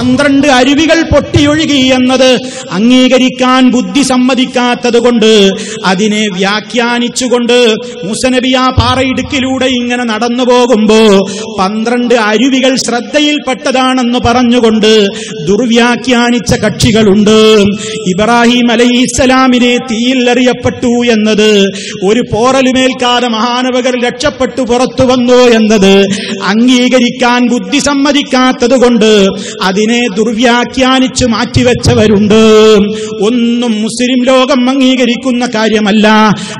12 അരുവികൾ പൊട്ടിയൊഴുകി എന്നത് അംഗീകരിക്കാൻ ബുദ്ധി സമ്മതിക്കാത്തത് കൊണ്ട് അതിനെ വ്യാഖ്യാനിച്ചുകൊണ്ട് മൂസ നബി ആ പാറയിടുക്കിലൂടെ ഇങ്ങനെ നടന്നു പോകുമ്പോ 12 അരുവികൾ ശ്രദ്ധയിൽപ്പെട്ടതാണെന്ന് പറഞ്ഞുകൊണ്ട് ദുർവ്യാഖ്യാനിച്ച കക്ഷികളുണ്ട്. ഇബ്രാഹിം അലൈഹിസ്സലാമിനെ തീയിൽ എറിയപ്പെട്ടു എന്നത്, ഒരു പോറലുമേൽക്കാതെ മഹാനവകർ രക്ഷപ്പെട്ടു പുറത്തു വന്നു എന്നത് അംഗീകരിക്കാൻ ബുദ്ധി സമ്മതിക്കാത്തത് കൊണ്ട് അതിനെ ദുർവ്യാഖ്യാനിച്ചു മാറ്റിവെച്ചവരുണ്ട്. ഒന്നും മുസ്ലിം ലോകം അംഗീകരിക്കുന്ന കാര്യമല്ല.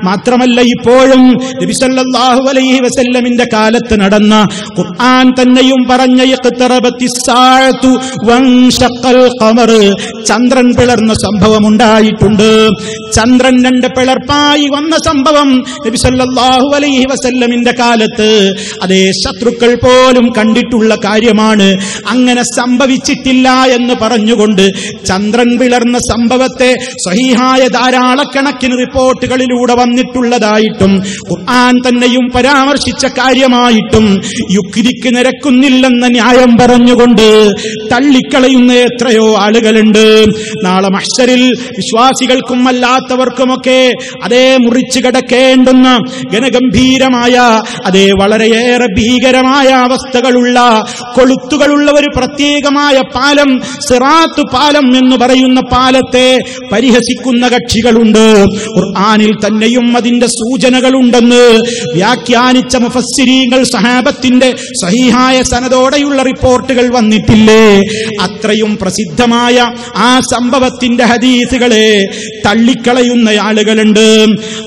മാത്രമല്ല, ഇപ്പോഴും നബി സല്ലല്ലാഹു അലൈഹി വസല്ലമിന്റെ കാലത്ത് നടന്ന ഖുർആൻ തന്നെയും പറഞ്ഞ ഇഖ്തറബത്തിസ്സാഅതു വൻശഖൽ ഖമർ, ചന്ദ്രൻ പിളർന്ന സംഭവം ഉണ്ടായിട്ടുണ്ട്. ചന്ദ്രൻ 2 പിളർപ്പായി വന്ന സംഭവം നബി സല്ലല്ലാഹു അലൈഹി വസല്ലമിന്റെ കാലത്ത് അതേ ശത്രുക്കൾ പോലും കണ്ടിട്ടുള്ള കാര്യമാണ്. അങ്ങനെ സംഭവിച്ചിട്ടില്ല എന്ന് പറഞ്ഞുകൊണ്ട് ചന്ദ്രൻ പിളർന്ന സംഭവത്തെ സ്വഹീഹായ ധാരാളക്കണക്കിന് റിപ്പോർട്ടുകളിലൂടെ വന്നിട്ടുള്ളതായിട്ടും ഖുർആൻ തന്നെയും പരാമർശിച്ച കാര്യമായിട്ടും യുക്തിക്ക് നിരക്കുന്നില്ലെന്ന ന്യായം പറഞ്ഞുകൊണ്ട് തള്ളിക്കളയുന്ന എത്രയോ ആളുകളുണ്ട്. നാളെ മഹ്ശറിൽ വിശ്വാസികൾക്കും അല്ലാത്തവർക്കുമൊക്കെ അതേ മുറിച്ചു കടക്കേണ്ടുന്ന ഘനഗംഭീരമായ അതേ വളരെയേറെ ഭീകരമായ അവസ്ഥകളുള്ള കൊളുത്തുകളുള്ള ഒരു പ്രത്യേകമായ പാലം, സിറാത്ത് പാലം എന്ന് പറയുന്ന പാലത്തെ പരിഹസിക്കുന്ന കക്ഷികളുണ്ട്. ഖുർആനിൽ തന്നെയും അതിന്റെ സൂചനകളുണ്ടെന്ന് വ്യാഖ്യാനിച്ച മുഫസ്സിരീങ്ങൾ, സഹാബത്തിന്റെ സ്വഹീഹായ സനദോടെയുള്ള റിപ്പോർട്ടുകൾ വന്നിട്ടില്ലേ? അത്രയും പ്രസിദ്ധമായ ആ സംഭവത്തിന്റെ ഹദീസുകളെ തള്ളിക്കളയുന്ന ആളുകളുണ്ട്.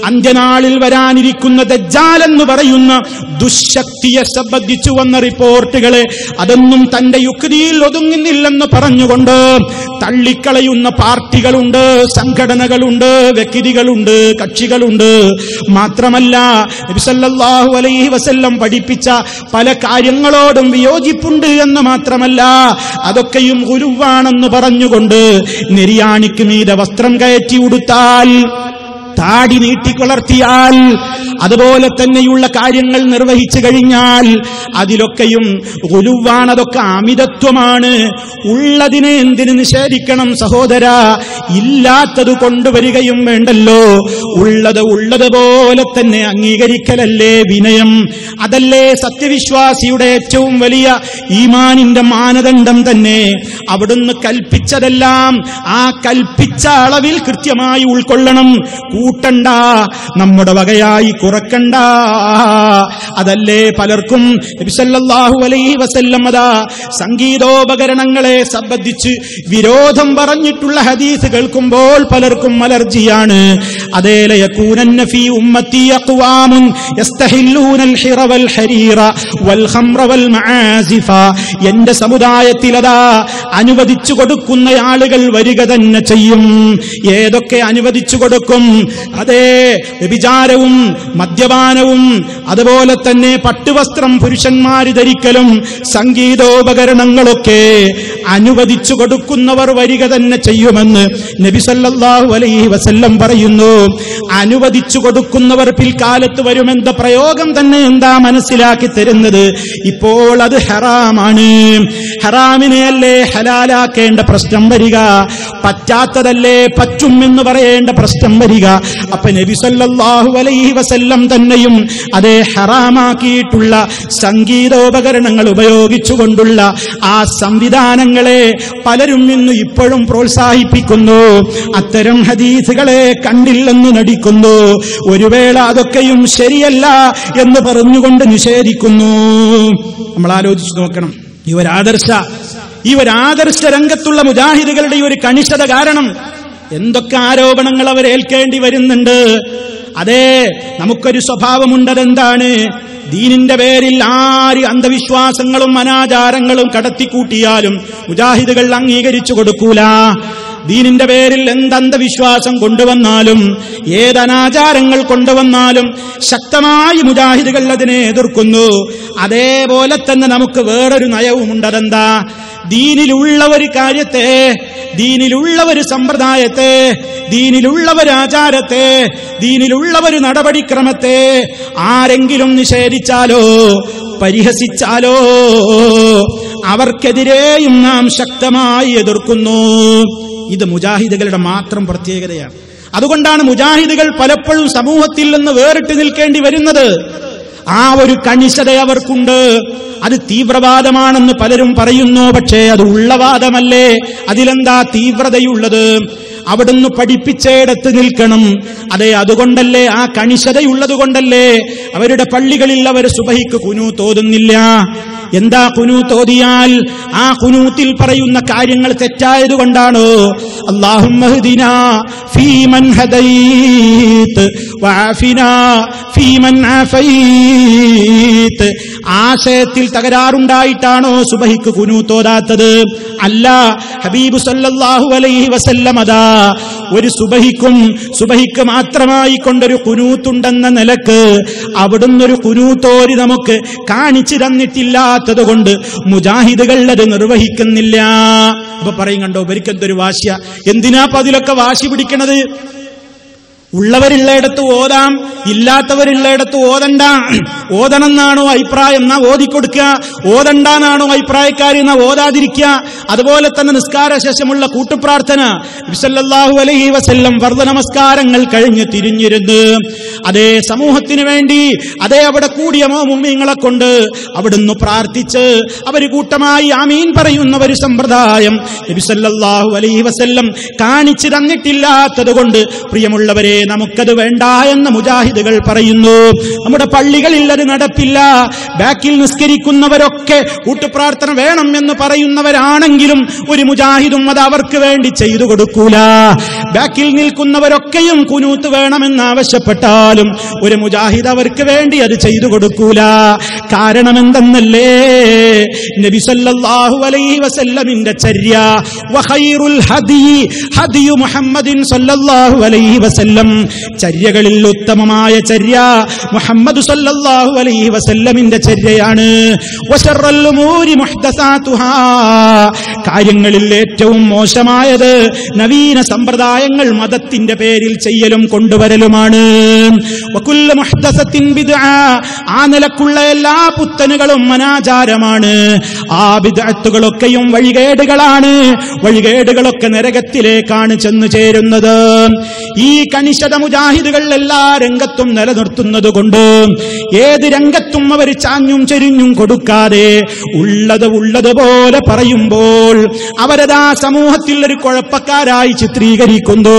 അന്ത്യനാളിൽ വരാനിരിക്കുന്ന ദജ്ജാൽ എന്ന് പറയുന്ന ദുശക്തിയെ സംബന്ധിച്ചു വന്ന റിപ്പോർട്ടുകളെ അതൊന്നും തന്റെ യുക്തിയിൽ ഒതുങ്ങുന്നില്ലെന്ന് പറഞ്ഞുകൊണ്ട് തള്ളിക്കളയുന്ന പാർട്ടികളുണ്ട്, സംഘടനകളുണ്ട്, വ്യക്തികളുണ്ട്, കക്ഷികളുണ്ട്. മാത്രമല്ല, നബി സല്ലല്ലാഹു അലൈഹി വസല്ലം പഠിപ്പിച്ച പല കാര്യങ്ങളോടും വിയോജിപ്പുണ്ട് എന്ന് മാത്രമല്ല, അതൊക്കെയും ഗുരുവാണെന്ന് പറഞ്ഞുകൊണ്ട് നെരിയാണിക്ക് മീതെ വസ്ത്രം കയറ്റി ഉടുത്താൽ, താടി നീട്ടിക്കുളർത്തിയാൽ, അതുപോലെ തന്നെയുള്ള കാര്യങ്ങൾ നിർവഹിച്ചു കഴിഞ്ഞാൽ അതിലൊക്കെയും ഗുലുവാണ്, അതൊക്കെ അമിതത്വമാണ്. ഉള്ളതിനെ എന്തിന് നിഷേധിക്കണം സഹോദരാ? ഇല്ലാത്തത് കൊണ്ടുവരികയും വേണ്ടല്ലോ. ഉള്ളതുപോലെ തന്നെ അംഗീകരിക്കലല്ലേ വിനയം? അതല്ലേ സത്യവിശ്വാസിയുടെ ഏറ്റവും വലിയ ഈമാനിന്റെ മാനദണ്ഡം തന്നെ. അവിടുന്ന് കൽപ്പിച്ചതെല്ലാം ആ കൽപ്പിച്ച അളവിൽ കൃത്യമായി ഉൾക്കൊള്ളണം. കൂട്ടണ്ട, നമ്മുടെ വകയായി കുറക്കണ്ട. അതല്ലേ പലർക്കും നബി സല്ലല്ലാഹു അലൈഹി വസല്ലം അതാ സംഗീതോപകരണങ്ങളെ സംബന്ധിച്ച് വിരോധം പറഞ്ഞിട്ടുള്ള ഹദീസ് കേൾക്കുമ്പോൾ പലർക്കും അലർജിയാണ്. അതേ ലയകൂനന്ന ഫീ ഉമ്മത്തി അഖ്വാമുൻ യസ്തഹില്ലൂനൽ ഹിറ വൽ ഹരീറ വൽ ഖംറ വൽ മആസിഫ, എന്റെ സമുദായത്തിൽ അതാ അനുവദിച്ചു കൊടുക്കുന്ന ആളുകൾ വരിക തന്നെ ചെയ്യും. ഏതൊക്കെ അനുവദിച്ചു കൊടുക്കും? അതേ വ്യഭിചാരവും മദ്യപാനവും അതുപോലെ തന്നെ പട്ടുവസ്ത്രം പുരുഷന്മാര് ധരിക്കലും സംഗീതോപകരണങ്ങളൊക്കെ അനുവദിച്ചു കൊടുക്കുന്നവർ വരിക തന്നെ ചെയ്യുമെന്ന് നബി സല്ലല്ലാഹു അലൈഹി വസല്ലം പറയുന്നു. അനുവദിച്ചു കൊടുക്കുന്നവർ പിൽക്കാലത്ത് വരുമെന്ന പ്രയോഗം തന്നെ എന്താ മനസ്സിലാക്കി തരുന്നത്? ഇപ്പോൾ അത് ഹറാമാണ്. ഹറാമിനെയല്ലേ ഹലാലാക്കേണ്ട പ്രശ്നം വരിക, പറ്റാത്തതല്ലേ പറ്റും എന്ന് പറയേണ്ട പ്രശ്നം വരിക. അപ്പൊ നബി സല്ലല്ലാഹു അലൈഹി വസല്ലം തന്നെയും അതേ ഹറാമാക്കിയിട്ടുള്ള സംഗീതോപകരണങ്ങൾ ഉപയോഗിച്ചുകൊണ്ടുള്ള ആ സംവിധാനങ്ങളെ പലരും ഇന്ന് ഇപ്പോഴും പ്രോത്സാഹിപ്പിക്കുന്നു. അത്തരം ഹദീസുകളെ കണ്ടില്ലെന്ന് നടിക്കുന്നു. ഒരു വേള അതൊക്കെയും ശരിയല്ല എന്ന് പറഞ്ഞുകൊണ്ട് നിഷേധിക്കുന്നു. നമ്മൾ ആലോചിച്ചു നോക്കണം. ഈ ഒരു ആദർശ രംഗത്തുള്ള മുജാഹിദുകളുടെ ഒരു കണിശത കാരണം എന്തൊക്കെ ആരോപണങ്ങൾ അവർ ഏൽക്കേണ്ടി വരുന്നുണ്ട്. അതേ, നമുക്കൊരു സ്വഭാവമുണ്ടതെന്താണ്? ദീനിന്റെ പേരിൽ ആര് അന്ധവിശ്വാസങ്ങളും അനാചാരങ്ങളും കടത്തിക്കൂട്ടിയാലും മുജാഹിദുകൾ അംഗീകരിച്ചു കൊടുക്കൂല. ദീനിന്റെ പേരിൽ എന്തന്ധവിശ്വാസം കൊണ്ടുവന്നാലും ഏതനാചാരങ്ങൾ കൊണ്ടുവന്നാലും ശക്തമായി മുജാഹിദുകൾ അതിനെ എതിർക്കുന്നു. അതേപോലെ തന്നെ നമുക്ക് വേറൊരു നയവുമുണ്ട്. അതെന്താ? ദീനിലുള്ള ഒരു കാര്യത്തെ, ദീനിലുള്ള ഒരു സമ്പ്രദായത്തെ, ദീനിലുള്ള ഒരു ആചാരത്തെ, ദീനിലുള്ള ഒരു നടപടിക്രമത്തെ ആരെങ്കിലും നിഷേധിച്ചാലോ പരിഹസിച്ചാലോ അവർക്കെതിരെയും നാം ശക്തമായി എതിർക്കുന്നു. ഇത് മുജാഹിദുകളുടെ മാത്രം പ്രത്യേകതയാണ്. അതുകൊണ്ടാണ് മുജാഹിദുകൾ പലപ്പോഴും സമൂഹത്തിൽ നിന്ന് വേറിട്ട് നിൽക്കേണ്ടി വരുന്നത്. ആ ഒരു കണിശത അവർക്കുണ്ട്. അത് തീവ്രവാദമാണെന്ന് പലരും പറയുന്നു. പക്ഷേ അത് ഉള്ളവാദമല്ലേ? അതിലെന്താ തീവ്രതയുള്ളത്? അവിടുന്ന് പഠിപ്പിച്ചയിടത്ത് നിൽക്കണം. അതെ, അതുകൊണ്ടല്ലേ, ആ കണിശതയുള്ളത് കൊണ്ടല്ലേ അവരുടെ പള്ളികളിൽ അവർ സുബഹിക്ക് ഖുനൂത്ത് ഓതുന്നില്ല. എന്താ ഖുനൂത്ത് ഓതിയാൽ ആ ഖുനൂത്തിൽ പറയുന്ന കാര്യങ്ങൾ തെറ്റായതുകൊണ്ടാണ്. അല്ലാഹുമ്മ ഹ്ദിനാ ഫീമൻ ഹദൈത് വഅഫിനാ ഫീമൻ ആഫൈത്. ആശയത്തിൽ തകരാറുണ്ടായിട്ടാണോ സുബഹിക്ക് ഖുനൂത്ത് ഓതാത്തത്? അല്ല. ഹബീബ് സല്ലല്ലാഹു അലൈഹി വസല്ലം അതാ ഒരു സുബഹിക്ക് മാത്രമായി കൊണ്ടൊരു ഖുനൂത്തുണ്ടെന്ന നിലക്ക് അവിടുന്ന് ഒരു ഖുനൂത്തോരി നമുക്ക് കാണിച്ചു തന്നിട്ടില്ലാത്തത് കൊണ്ട് മുജാഹിദുകൾ അത് നിർവഹിക്കുന്നില്ല. അപ്പൊ പറയും, കണ്ടോ ഇവർക്കെന്തൊരു വാശിയ, എന്തിനാ അതിലൊക്കെ വാശി പിടിക്കണത്? ഉള്ളവരുള്ളയിടത്ത് ഓതാം, ഇല്ലാത്തവരുള്ളയിടത്ത് ഓതണമെന്നാണോ അഭിപ്രായം? എന്നാ ഓതിക്കൊടുക്കുക. ഓതണ്ടെന്നാണോ അഭിപ്രായക്കാരി? എന്നാ ഓതാതിരിക്കുക. അതുപോലെ തന്നെ നിസ്കാര ശേഷമുള്ള കൂട്ടുപ്രാർത്ഥന, നബി സല്ലല്ലാഹു അലൈഹി വസല്ലം ഫർദ് നമസ്കാരങ്ങൾ കഴിഞ്ഞ് തിരിഞ്ഞിരുന്ന് അതേ സമൂഹത്തിന് വേണ്ടി അതേ അവിടെ കൂടിയ മുഅ്മിനീങ്ങളെ കൊണ്ട് അവിടുന്ന് പ്രാർത്ഥിച്ച് അവര് കൂട്ടമായി ആമീൻ പറയുന്ന ഒരു സമ്പ്രദായം നബി സല്ലല്ലാഹു അലൈഹി വസല്ലം കാണിച്ചു തന്നിട്ടില്ലാത്തത് കൊണ്ട് പ്രിയമുള്ളവരെ നമുക്കത് വേണ്ട എന്ന് മുജാഹിദുകൾ പറയുന്നു. നമ്മുടെ പള്ളികളിൽ അത് നടപ്പില്ല. ബാക്കിൽ നിസ്കരിക്കുന്നവരൊക്കെ കൂട്ടുപ്രാർത്ഥന വേണം എന്ന് പറയുന്നവരാണെങ്കിലും ഒരു മുജാഹിദും അത് അവർക്ക് വേണ്ടി ചെയ്തു കൊടുക്കൂല. ബാക്കിൽ നിൽക്കുന്നവരൊക്കെയും ഖുനൂത്ത് വേണമെന്ന് ആവശ്യപ്പെട്ടാലും ഒരു മുജാഹിദ് അവർക്ക് വേണ്ടി അത് ചെയ്തു കൊടുക്കൂല. കാരണം എന്തെന്നല്ലേ? നബി സല്ലല്ലാഹു അലൈഹി വസല്ലമിന്റെ ചര്യ വഖൈറുൽ ഹദി മുഹമ്മദിൻ സല്ലല്ലാഹു അലൈഹി വസല്ലം. ചര്യകളിൽ ഉത്തമമായ ചര്യ മുഹമ്മദ് സല്ലല്ലാഹു അലൈഹി വസല്ലമിന്റെ ചര്യയാണ്. വശറൽ ഉമൂരി മുഹ്ദസാതുഹാ. കാര്യങ്ങളിൽ ഏറ്റവും മോശമായത് നവീന സമ്പ്രദായങ്ങൾ മതത്തിന്റെ പേരിൽ ചെയ്യലും കൊണ്ടുവരലുമാണ്. വകുല്ല മുഹ്ദസത്തിൻ ബിദ്അ. ആ നിലക്കുള്ള എല്ലാ പുത്തനുകളും അനാചാരമാണ്. ആ ബിദ്അത്തുകളൊക്കെയും വഴികേടുകളാണ്. വഴികേടുകളൊക്കെ നരകത്തിലേക്കാണ് ചെന്നു ചേരുന്നത്. ഈ കണിശത മുജാഹിദുകൾ എല്ലാ രംഗത്തും നിലനിർത്തുന്നത് കൊണ്ട് ഏത് രംഗത്തും അവർ ചാഞ്ഞും ചെരിഞ്ഞും കൊടുക്കാതെ ഉള്ളതുപോലെ പറയുമ്പോൾ അവരതാ സമൂഹത്തിൽ ഒരു കുഴപ്പക്കാരായി ചിത്രീകരിക്കുന്നു.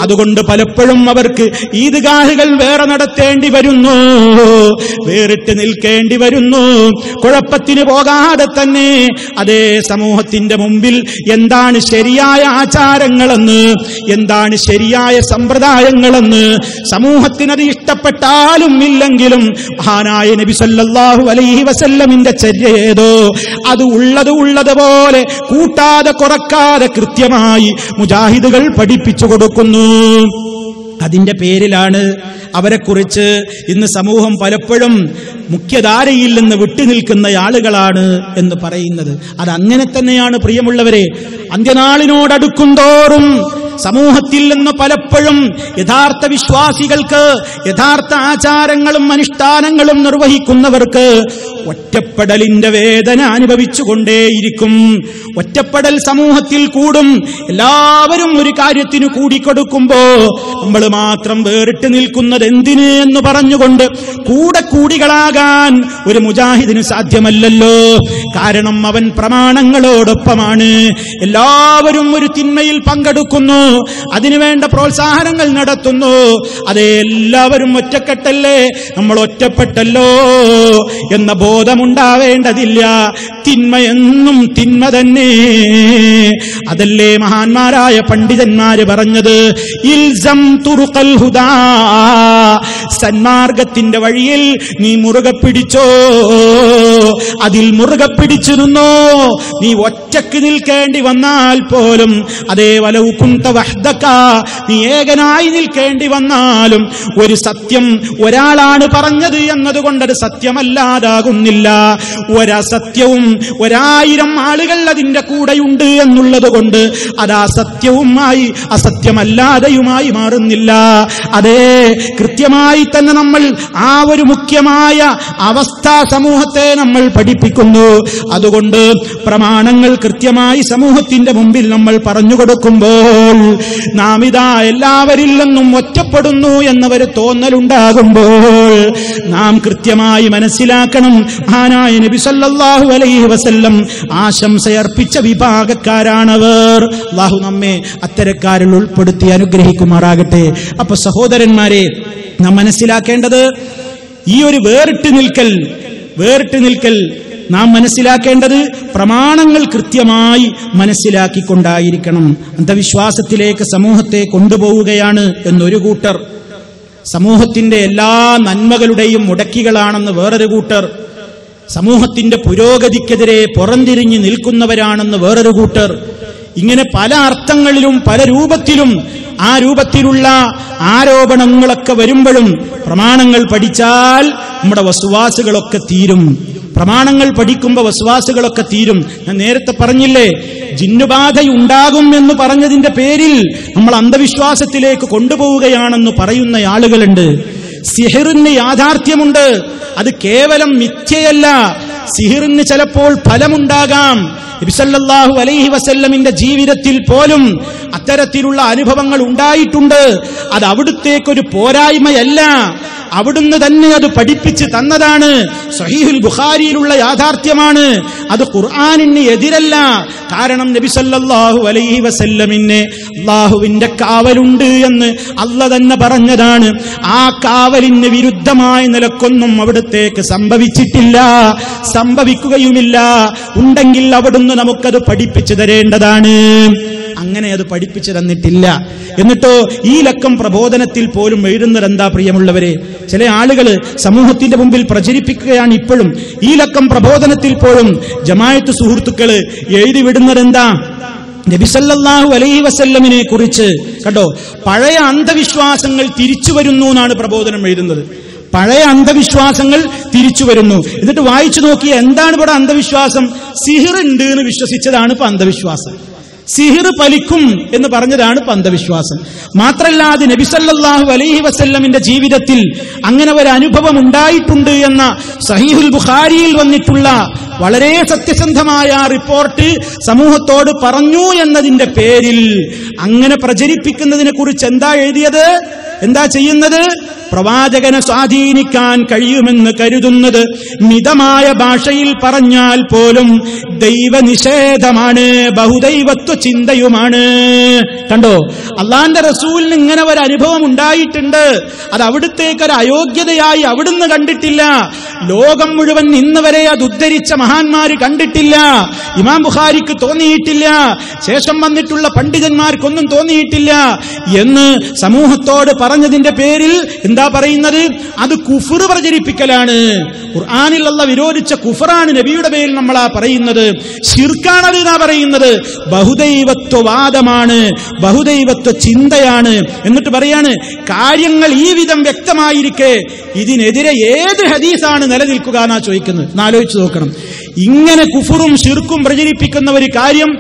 അതുകൊണ്ട് പലപ്പോഴും അവർക്ക് ഈദ്ഗാഹുകൾ വേറെ നടത്തേണ്ടി വരുന്നു, വേറിട്ട് നിൽക്കേണ്ടി വരുന്നു. കുഴപ്പത്തിന് പോകാതെ തന്നെ അതേ സമൂഹത്തിന്റെ മുമ്പിൽ എന്താണ് ശരിയായ ആചാരങ്ങളെന്ന്, എന്താണ് ശരിയായ സമ്പ്രദായങ്ങളെന്ന് സമൂഹത്തിനത് ഇഷ്ടപ്പെട്ടാലും ഇല്ലെങ്കിലും മഹാനായ നബി സല്ലല്ലാഹു അലൈഹി വസല്ലമിന്റെ ചര്യ ഏതോ അത് ഉള്ളതുപോലെ കൂട്ടാതെ കുറക്കാതെ കൃത്യമായി മുജാഹിദുകൾ പഠിപ്പിച്ചു കൊടുക്കുന്നു. അതിന്റെ പേരിലാണ് അവരെക്കുറിച്ച് ഇന്ന് സമൂഹം പലപ്പോഴും മുഖ്യധാരയിൽ നിന്ന് വിട്ടുനിൽക്കുന്ന ആളുകളാണ് എന്ന് പറയുന്നത്. അത് അങ്ങനെ തന്നെയാണ് പ്രിയമുള്ളവരെ. അന്ത്യനാളിനോടടുക്കും തോറും സമൂഹത്തിൽ നിന്ന് പലപ്പോഴും യഥാർത്ഥ വിശ്വാസികൾക്ക്, യഥാർത്ഥ ആചാരങ്ങളും അനുഷ്ഠാനങ്ങളും നിർവഹിക്കുന്നവർക്ക് ഒറ്റപ്പെടലിന്റെ വേദന അനുഭവിച്ചുകൊണ്ടേയിരിക്കും. ഒറ്റപ്പെടൽ സമൂഹത്തിൽ കൂടും. എല്ലാവരും ഒരു കാര്യത്തിന് കൂടിക്കൊടുക്കുമ്പോ നമ്മൾ മാത്രം വേറിട്ട് നിൽക്കുന്നത് എന്തിന് എന്ന് പറഞ്ഞുകൊണ്ട് കൂടികളാകാൻ ഒരു മുജാഹിദിന് സാധ്യമല്ലല്ലോ. കാരണം അവൻ പ്രമാണങ്ങളോടൊപ്പമാണ്. എല്ലാവരും ഒരു തിന്മയിൽ പങ്കെടുക്കുന്നു, അതിനുവേണ്ട പ്രോത്സാഹനങ്ങൾ നടത്തുന്നു. അതേ, എല്ലാവരും ഒറ്റക്കെട്ടല്ലേ, നമ്മൾ ഒറ്റപ്പെട്ടല്ലോ എന്ന ബോധമുണ്ടാവേണ്ടതില്ല. തിന്മയെന്നും തിന്മ തന്നെ. അതല്ലേ മഹാന്മാരായ പണ്ഡിതന്മാര് പറഞ്ഞത്, ഇൽസം തുറുഖൽ ഹുദാ. സന്മാർഗത്തിന്റെ വഴിയിൽ നീ മുറുകെ പിടിച്ചോ, അതിൽ മുറുകെ പിടിച്ചു നിന്നോ. നീ ഒറ്റക്ക് നിൽക്കേണ്ടി വന്നാൽ പോലും അതേ വലൗ കുന്ത വഹ്ദക, നീ ഏകനായി നിൽക്കേണ്ടി വന്നാലും ഒരു സത്യം ഒരാളാണ് പറഞ്ഞത് എന്നതുകൊണ്ടത് സത്യമല്ലാതാകുന്നില്ല. ഒരസത്യവും 1000 ആളുകൾ അതിന്റെ കൂടെയുണ്ട് എന്നുള്ളത് കൊണ്ട് അത് അസത്യവുമായി അസത്യമല്ലാതെയുമായി മാറുന്നില്ല. അതേ, കൃത്യമായി തന്നെ നമ്മൾ ആ ഒരു മുഖ്യമായ അവസ്ഥ സമൂഹത്തെ നമ്മൾ പഠിപ്പിക്കുന്നു. അതുകൊണ്ട് പ്രമാണങ്ങൾ കൃത്യമായി സമൂഹത്തിന്റെ മുമ്പിൽ നമ്മൾ പറഞ്ഞു കൊടുക്കുമ്പോൾ നാം ഇതാ എല്ലാവരിൽ നിന്നും ഒറ്റപ്പെടുന്നു എന്നൊരു തോന്നലുണ്ടാകുമ്പോൾ നാം കൃത്യമായി മനസ്സിലാക്കണം, മഹാനായ നബി സല്ലല്ലാഹു അലൈഹി വസല്ലം ആശംസയർപ്പിച്ച വിഭാഗക്കാരാണവർ. അല്ലാഹു നമ്മെ അത്തരക്കാരിൽ ഉൾപ്പെടുത്തി അനുഗ്രഹിക്കുമാറാകട്ടെ. അപ്പൊ സഹോദരന്മാരെ, നാം മനസ്സിലാക്കേണ്ടത് ഈ ഒരു വേറിട്ട് നിൽക്കൽ നാം മനസ്സിലാക്കേണ്ടത് പ്രമാണങ്ങൾ കൃത്യമായി മനസ്സിലാക്കിക്കൊണ്ടായിരിക്കണം. അന്ധവിശ്വാസത്തിലേക്ക് സമൂഹത്തെ കൊണ്ടുപോവുകയാണ് എന്നൊരു കൂട്ടർ, സമൂഹത്തിന്റെ എല്ലാ നന്മകളുടെയും മുടക്കികളാണെന്ന് വേറൊരു കൂട്ടർ, സമൂഹത്തിന്റെ പുരോഗതിക്കെതിരെ പുറംതിരിഞ്ഞ് നിൽക്കുന്നവരാണെന്ന് വേറൊരു കൂട്ടർ, ഇങ്ങനെ പല അർത്ഥങ്ങളിലും പല രൂപത്തിലും ആ രൂപത്തിലുള്ള ആരോപണങ്ങളൊക്കെ വരുമ്പോഴും പ്രമാണങ്ങൾ പഠിച്ചാൽ നമ്മുടെ വസ്വാസുകളൊക്കെ തീരും. പ്രമാണങ്ങൾ പഠിക്കുമ്പോൾ വസ്വാസുകളൊക്കെ തീരും. ഞാൻ നേരത്തെ പറഞ്ഞില്ലേ, ജിന്നുബാധയുണ്ടാകും എന്ന് പറഞ്ഞതിന്റെ പേരിൽ നമ്മൾ അന്ധവിശ്വാസത്തിലേക്ക് കൊണ്ടുപോവുകയാണെന്ന് പറയുന്ന ആളുകളുണ്ട്. സിഹിറിന് യാഥാർത്ഥ്യമുണ്ട്, അത് കേവലം മിഥ്യയല്ല. സിഹിറിന് ചിലപ്പോൾ ഫലമുണ്ടാകാം. നബി സല്ലല്ലാഹു അലൈഹി വസല്ലമിന്റെ ജീവിതത്തിൽ പോലും അത്തരത്തിലുള്ള അനുഭവങ്ങൾ ഉണ്ടായിട്ടുണ്ട്. അത് അവിടുത്തേക്കൊരു പോരായ്മയല്ല, അവിടുന്ന് തന്നെ അത് പഠിപ്പിച്ച് തന്നതാണ്. സഹീഹുൽ ബുഖാരിയിലുള്ള യാഥാർത്ഥ്യമാണ്, അത് ഖുർആനിന് എതിരല്ല. കാരണം നബി സല്ലല്ലാഹു അലൈഹി വസല്ലമിനെ അല്ലാഹുവിന്റെ കാവലുണ്ട് എന്ന് അല്ലാഹ് തന്നെ പറഞ്ഞതാണ്. ആ കാവലിന് വിരുദ്ധമായ നിലക്കൊന്നും അവിടുത്തേക്ക് സംഭവിച്ചിട്ടില്ല, സംഭവിക്കുകയുമില്ല. ഉണ്ടെങ്കിൽ അവിടുന്ന് നമുക്കത് പഠിപ്പിച്ചു തരേണ്ടതാണ്. അങ്ങനെ അത് പഠിപ്പിച്ചു തന്നിട്ടില്ല. എന്നിട്ടോ ഈ ലക്കം പ്രബോധനത്തിൽ പോലും എഴുതുന്നത് എന്താ പ്രിയമുള്ളവരെ? ചില ആളുകൾ സമൂഹത്തിന്റെ മുമ്പിൽ പ്രചരിപ്പിക്കുകയാണ് ഇപ്പോഴും. ഈ ലക്കം പ്രബോധനത്തിൽ പോലും ജമാഅത്ത് സുഹൃത്തുക്കള് എഴുതി വിടുന്നത് എന്താ? നബി സല്ലല്ലാഹു അലൈഹി വസല്ലമിനെ കുറിച്ച് കണ്ടോ, പഴയ അന്ധവിശ്വാസങ്ങൾ തിരിച്ചു വരുന്നു എന്നാണ് പ്രബോധനം എഴുതുന്നത്. പഴയ അന്ധവിശ്വാസങ്ങൾ തിരിച്ചു വരുന്നു. എന്നിട്ട് വായിച്ചു നോക്കിയ എന്താണ് ഇവിടെ അന്ധവിശ്വാസം? സിഹിർ ഉണ്ട് എന്ന് വിശ്വസിച്ചതാണ് ഇപ്പൊ അന്ധവിശ്വാസം. സിഹിർ ഫലിക്കും എന്ന് പറഞ്ഞതാണ് ഇപ്പൊ അന്ധവിശ്വാസം. മാത്രല്ല, അത് നബി സല്ലല്ലാഹു അലൈഹി വസല്ലമിന്റെ ജീവിതത്തിൽ അങ്ങനെ ഒരു അനുഭവം ഉണ്ടായിട്ടുണ്ട് എന്ന സഹീഹുൽ ബുഖാരിയിൽ വന്നിട്ടുള്ള വളരെ സത്യസന്ധമായ റിപ്പോർട്ട് സമൂഹത്തോട് പറഞ്ഞു എന്നതിന്റെ പേരിൽ അങ്ങനെ പ്രചരിപ്പിക്കുന്നതിനെ കുറിച്ച് എന്താ എഴുതിയത്? എന്താ ചെയ്യുന്നത്? പ്രവാചകനെ സ്വാധീനിക്കാൻ കഴിയുമെന്ന് കരുതുന്നത് മിതമായ ഭാഷയിൽ പറഞ്ഞാൽ പോലും ദൈവനിഷേധമാണ്, ബഹുദൈവത്വ ചിന്തയുമാണ്. കണ്ടോ, അള്ളാന്റെ റസൂലിന് ഇങ്ങനെ ഒരു അനുഭവം ഉണ്ടായിട്ടുണ്ട്. അത് അവിടുത്തേക്കൊരു അയോഗ്യതയായി അവിടുന്ന് കണ്ടിട്ടില്ല. ലോകം മുഴുവൻ ഇന്ന് വരെ അത് ഉദ്ധരിച്ച മഹാന്മാര് കണ്ടിട്ടില്ല. ഇമാം ബുഖാരിക്ക് തോന്നിയിട്ടില്ല, ശേഷം വന്നിട്ടുള്ള പണ്ഡിതന്മാർക്കൊന്നും തോന്നിയിട്ടില്ല എന്ന് സമൂഹത്തോട് പറഞ്ഞതിന്റെ പേരിൽ എന്താ പറയുന്നത്? അത് കുഫർ പ്രചരിപ്പിക്കലാണ്. ഖുർആനിൽ അല്ലാഹ് വിരോധിച്ച കുഫറാണ് നബിയുടെ പേരിൽ നമ്മളാ പറയുന്നത്. ശിർക്കാണത് എന്നാ പറയുന്നത്. ബഹുദൈവത്വവാദമാണ്, ബഹുദൈവത്വ ചിന്തയാണ്. എന്നിട്ട് പറയാണ്, കാര്യങ്ങൾ ഈ വിധം വ്യക്തമായിരിക്കെ ഇതിനെതിരെ ഏത് ഹദീസാണ് നിലനിൽക്കുക എന്നാ ചോദിക്കുന്നത്. എന്നാലോചിച്ച് നോക്കണം. ഇങ്ങനെ കുഫറും ശിർക്കും പ്രചരിപ്പിക്കുന്ന ഒരു കാര്യം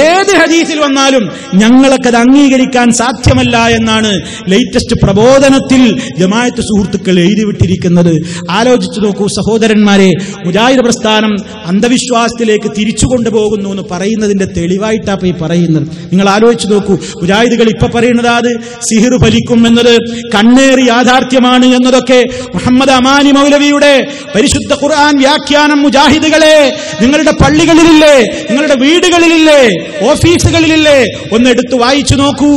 ഏത് ഹദീസിൽ വന്നാലും ഞങ്ങൾക്കത് അംഗീകരിക്കാൻ സാധ്യമല്ല എന്നാണ് ലേറ്റസ്റ്റ് പ്രബോധനത്തിൽ ജമാഅത്ത് സുഹൃത്തുക്കൾ എഴുതിവിട്ടിരിക്കുന്നത്. ആലോചിച്ചു നോക്കൂ സഹോദരന്മാരെ, മുജാഹിദ് പ്രസ്ഥാനം അന്ധവിശ്വാസത്തിലേക്ക് തിരിച്ചു കൊണ്ടുപോകുന്നു എന്ന് പറയുന്നതിന്റെ തെളിവായിട്ടാ ഈ പറയുന്നത്. നിങ്ങൾ ആലോചിച്ചു നോക്കൂ, മുജാഹിദുകൾ ഇപ്പൊ പറയുന്നത് അത് സിഹിർ ഫലിക്കും എന്നത് കണ്ണേറി യാഥാർത്ഥ്യമാണ് എന്നതൊക്കെ മുഹമ്മദ് അമാനി മൗലവിയുടെ പരിശുദ്ധ ഖുർആൻ വ്യാഖ്യാനം മുജാഹിദുകളെ നിങ്ങളുടെ പള്ളികളിലില്ലേ, നിങ്ങളുടെ വീടുകളിലില്ലേ, ഓഫീസുകളിലില്ലേ? ഒന്ന് എടുത്തു വായിച്ചു നോക്കൂ.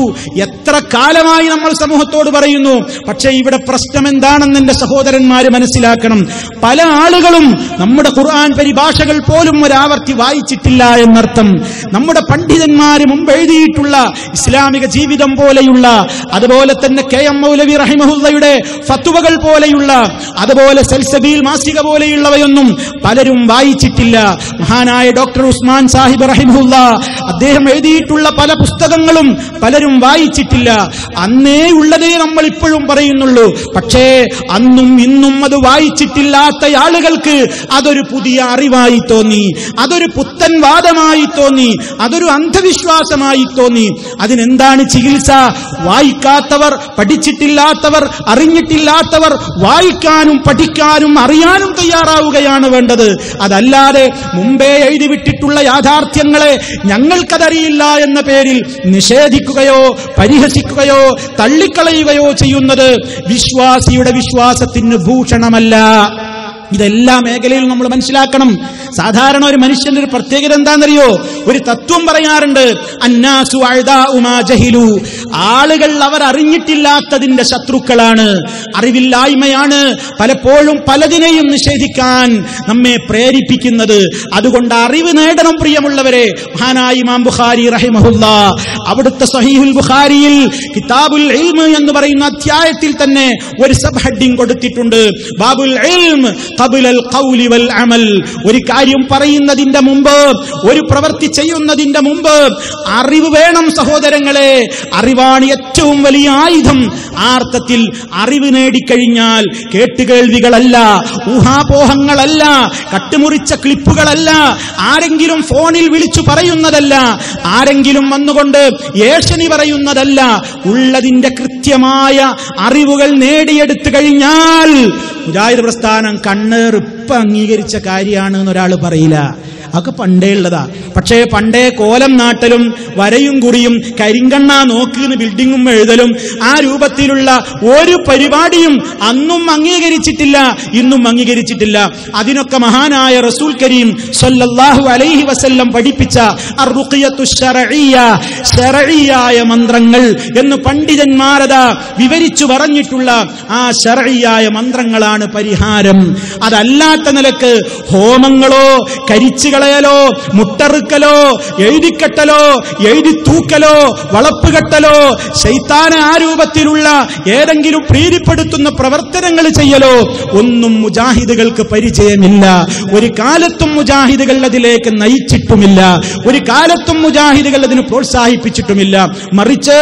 എത്ര കാലമായി നമ്മൾ സമൂഹത്തോട് പറയുന്നു. പക്ഷേ ഇവിടെ പ്രശ്നം എന്താണെന്ന് എന്റെ സഹോദരന്മാര് മനസ്സിലാക്കണം. പല ആളുകളും നമ്മുടെ ഖുർആൻ പരിഭാഷകൾ പോലും ഒരാവർത്തി വായിച്ചിട്ടില്ല എന്നർത്ഥം. നമ്മുടെ പണ്ഡിതന്മാര് മുമ്പ് എഴുതിയിട്ടുള്ള ഇസ്ലാമിക ജീവിതം പോലെയുള്ള, അതുപോലെ തന്നെ KM മൗലവി റഹിമഹുള്ളയുടെ ഫത്വകൾ പോലെയുള്ള, അതുപോലെ സൽസബീൽ മാസിക പോലെയുള്ളവയൊന്നും പലരും വായിച്ചിട്ടില്ല. മഹാനായ ഡോക്ടർ ഉസ്മാൻ സാഹിബ് റഹിമഹുള്ള അദ്ദേഹം എഴുതിയിട്ടുള്ള പല പുസ്തകങ്ങളും പലരും വായിച്ചിട്ടില്ല. അന്നേ ഉള്ളതേ നമ്മൾ ഇപ്പോഴും പറയുന്നുള്ളൂ. പക്ഷേ അന്നും ഇന്നും അത് വായിച്ചിട്ടില്ലാത്ത ആളുകൾക്ക് അതൊരു പുതിയ അറിവായി തോന്നി, അതൊരു പുത്തൻ വാദമായി തോന്നി, അതൊരു അന്ധവിശ്വാസമായി തോന്നി. അതിനെന്താണ് ചികിത്സ? വായിക്കാത്തവർ, പഠിച്ചിട്ടില്ലാത്തവർ, അറിഞ്ഞിട്ടില്ലാത്തവർ വായിക്കാനും പഠിക്കാനും അറിയാനും തയ്യാറാവുകയാണ് വേണ്ടത്. അതല്ലാതെ മുമ്പേ എഴുതിവിട്ടിട്ടുള്ള യാഥാർത്ഥ്യങ്ങളെ ഞങ്ങൾക്കതറിയില്ല എന്ന പേരിൽ നിഷേധിക്കുകയോ പരിഹസിക്കുകയോ തള്ളിക്കളയുകയോ ചെയ്യുന്നത് വിശ്വാസിയുടെ വിശ്വാസത്തിന് ഭൂഷണമല്ല. ഇതെല്ലാ മേഖലയിലും നമ്മൾ മനസ്സിലാക്കണം. സാധാരണ ഒരു മനുഷ്യന്റെ ഒരു പ്രത്യേകത എന്താണെന്നറിയോ? ഒരു തത്വം പറയാറുണ്ട്, അന്നാസു അഅദാഉ മാ ജഹിലു. ആളുകൾ അവർ അറിഞ്ഞിട്ടില്ലാത്തതിന്റെ ശത്രുക്കളാണ്, അറിവില്ലായ്മയാണ് പലപ്പോഴും പലതിനെയും നിഷേധിക്കാൻ നമ്മെ പ്രേരിപ്പിക്കുന്നത്. അതുകൊണ്ട് അറിവ് നേടണം പ്രിയമുള്ളവരെ. മഹാനായ ഇമാം ബുഖാരി റഹിമഹുല്ലാ അവിടുത്തെ സ്വഹീഹുൽ ബുഖാരിയിൽ കിതാബുൽ ഇൽമ് എന്ന് പറയുന്ന അധ്യായത്തിൽ തന്നെ ഒരു സബ് ഹെഡിംഗ് കൊടുത്തിട്ടുണ്ട്, ബാബുൽ ഇൽമ് ഖബ്ലൽ ഖൗലി വൽ അമൽ. ഒരു കാര്യം പറയുന്നതിന്റെ മുമ്പ്, ഒരു പ്രവൃത്തി ചെയ്യുന്നതിന്റെ മുമ്പ് അറിവ് വേണം സഹോദരങ്ങളെ. അറിവാണ് ഏറ്റവും വലിയ ആയുധം. ആ അർത്ഥത്തിൽ അറിവ് നേടിക്കഴിഞ്ഞാൽ കേട്ടുകേൾവികളല്ല, ഊഹാപോഹങ്ങളല്ല, കട്ടുമുറിച്ച ക്ലിപ്പുകളല്ല, ആരെങ്കിലും ഫോണിൽ വിളിച്ചു പറയുന്നതല്ല, ആരെങ്കിലും വന്നുകൊണ്ട് ഏഷണി പറയുന്നതല്ല, ഉള്ളതിന്റെ കൃത്യമായ അറിവുകൾ നേടിയെടുത്തു കഴിഞ്ഞാൽ മുജാഹിദ് പ്രസ്ഥാനം കണ്ണേറിപ്പ് അംഗീകരിച്ച കാര്യമാണ് എന്നൊരാൾ പറയില്ല. അതൊക്കെ പണ്ടേ ഉള്ളതാ. പക്ഷേ പണ്ടേ കോലം നാട്ടലും വരയും കുറിയും കരിങ്കണ്ണ നോക്കുന്ന ബിൽഡിങ്ങും എഴുതലും ആ രൂപത്തിലുള്ള ഒരു പരിപാടിയും അന്നും അംഗീകരിച്ചിട്ടില്ല, ഇന്നും അംഗീകരിച്ചിട്ടില്ല. അതിനൊക്കെ മഹാനായ റസൂൽ കരീം സ്വല്ലല്ലാഹു അലൈഹി വസല്ലം പഠിപ്പിച്ച അർറുഖിയത്തു ശർഇയ്യ, ശർഇയ്യായ മന്ത്രങ്ങൾ എന്ന് പണ്ഡിതന്മാരതാ വിവരിച്ചു പറഞ്ഞിട്ടുള്ള ആ ശർഇയ്യായ മന്ത്രങ്ങളാണ് പരിഹാരം. അതല്ലാത്ത നിലക്ക് ഹോമങ്ങളോ കരിച്ചുകൾ കളയലോ മുട്ടറുക്കലോ എഴുതിക്കെട്ടലോ എഴുതി തൂക്കലോ വളപ്പുകെട്ടലോ ശൈത്താനെ ആ രൂപത്തിലുള്ള ഏതെങ്കിലും പ്രീതിപ്പെടുത്തുന്ന പ്രവർത്തനങ്ങൾ ചെയ്യലോ ഒന്നും മുജാഹിദുകൾക്ക് പരിചയമില്ല. ഒരു കാലത്തും മുജാഹിദുകൾ അതിലേക്ക് നയിച്ചിട്ടുമില്ല, ഒരു കാലത്തും മുജാഹിദുകൾ അതിന് പ്രോത്സാഹിപ്പിച്ചിട്ടുമില്ല. മറിച്ച്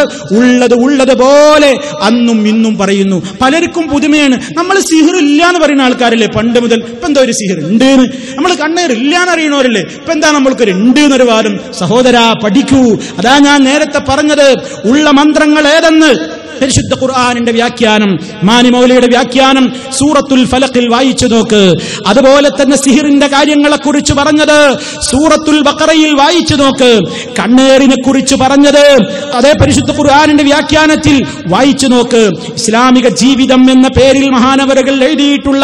ഉള്ളതുപോലെ അന്നും ഇന്നും പറയുന്നു. പലർക്കും പുതുമയാണ്. നമ്മൾ സിഹിർ ഇല്ല എന്ന് പറയുന്ന ആൾക്കാരല്ലേ പണ്ട് മുതൽ. ഇപ്പൊ എന്താ ഒരു സിഹിർ ഉണ്ട്? നമ്മൾ കണ്ണേർ ഇല്ല എന്ന് അറിയണവരല്ലേ. ഇപ്പൊ എന്താ നമ്മൾക്കൊരു ഉണ്ട് എന്നൊരു വാദം? സഹോദരാ, പഠിക്കൂ. അതാ ഞാൻ നേരത്തെ പറഞ്ഞത്, ഉള്ള മന്ത്രങ്ങൾ ഏതെന്ന് പരിശുദ്ധ ഖുർആനിന്റെ വ്യാഖ്യാനം, മാനി മൗലയുടെ വ്യാഖ്യാനം സൂറത്തുൽ ഫലഖിൽ വായിച്ചു നോക്ക്. അതുപോലെ തന്നെ സിഹിറിന്റെ കാര്യങ്ങളെ കുറിച്ച് പറഞ്ഞത് സൂറത്തുൽ ബഖറയിൽ വായിച്ചു നോക്ക്. കണ്ണേറിനെ കുറിച്ച് പറഞ്ഞത് അതേ പരിശുദ്ധ ഖുർആനിന്റെ വ്യാഖ്യാനത്തിൽ വായിച്ചു നോക്ക്. ഇസ്ലാമിക ജീവിതം എന്ന പേരിൽ മഹാനവറുകൾ എഴുതിയിട്ടുള്ള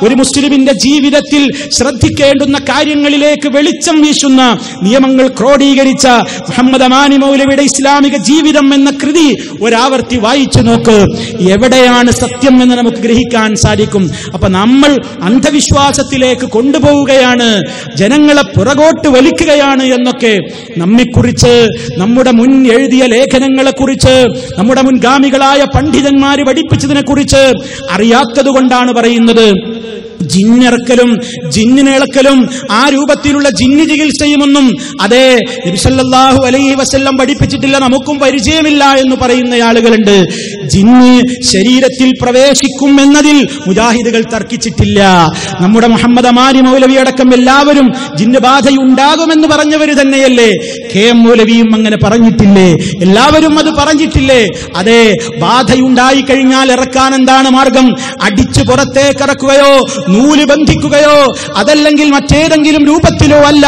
ഒരു മുസ്ലിമിന്റെ ജീവിതത്തിൽ ശ്രദ്ധിക്കേണ്ടുന്ന കാര്യങ്ങളിലേക്ക് വെളിച്ചം വീശുന്ന നിയമങ്ങൾ ക്രോഡീകരിച്ച മുഹമ്മദ് അമാനി മൗലവിയുടെ ഇസ്ലാമിക ജീവിതം എന്ന കൃതി ഒരാവർത്തി വായിച്ചു നോക്ക്. എവിടെയാണ് സത്യം എന്ന് നമുക്ക് ഗ്രഹിക്കാൻ സാധിക്കും. അപ്പൊ നമ്മൾ അന്ധവിശ്വാസത്തിലേക്ക് കൊണ്ടുപോവുകയാണ്, ജനങ്ങളെ പുറകോട്ട് വലിക്കുകയാണ് എന്നൊക്കെ നമ്മെക്കുറിച്ച്, നമ്മുടെ മുൻ എഴുതിയ ലേഖനങ്ങളെ കുറിച്ച്, നമ്മുടെ മുൻഗാമികളായ പണ്ഡിതന്മാര് പഠിപ്പിച്ചതിനെ കുറിച്ച് അറിയാത്തത് കൊണ്ടാണ് പറയുന്നത്. ജിന്നിറക്കലും ജിന്നിനിളക്കലും ആ രൂപത്തിലുള്ള ജിന്ന് ചികിത്സയുമൊന്നും അതേ നബി സല്ലല്ലാഹു അലൈഹി വസല്ലം പഠിപ്പിച്ചിട്ടില്ല, നമുക്കും പരിചയമില്ല എന്ന് പറയുന്ന ആളുകളുണ്ട്. ജിന്ന് ശരീരത്തിൽ പ്രവേശിക്കും എന്നതിൽ മുജാഹിദുകൾ തർക്കിച്ചിട്ടില്ല. നമ്മുടെ മുഹമ്മദ് അമാനി മൗലവി അടക്കം എല്ലാവരും ജിന്ന് ബാധയുണ്ടാകുമെന്ന് പറഞ്ഞവര് തന്നെയല്ലേ. KM മൗലവിയും അങ്ങനെ പറഞ്ഞിട്ടില്ലേ? എല്ലാവരും അത് പറഞ്ഞിട്ടില്ലേ? അതെ, ബാധയുണ്ടായി കഴിഞ്ഞാൽ ഇറക്കാൻ എന്താണ് മാർഗം? അടിച്ചു പുറത്തേക്ക് ഇറക്കുകയോ നൂല് ബന്ധിക്കുകയോ അതല്ലെങ്കിൽ മറ്റേതെങ്കിലും രൂപത്തിലോ അല്ല.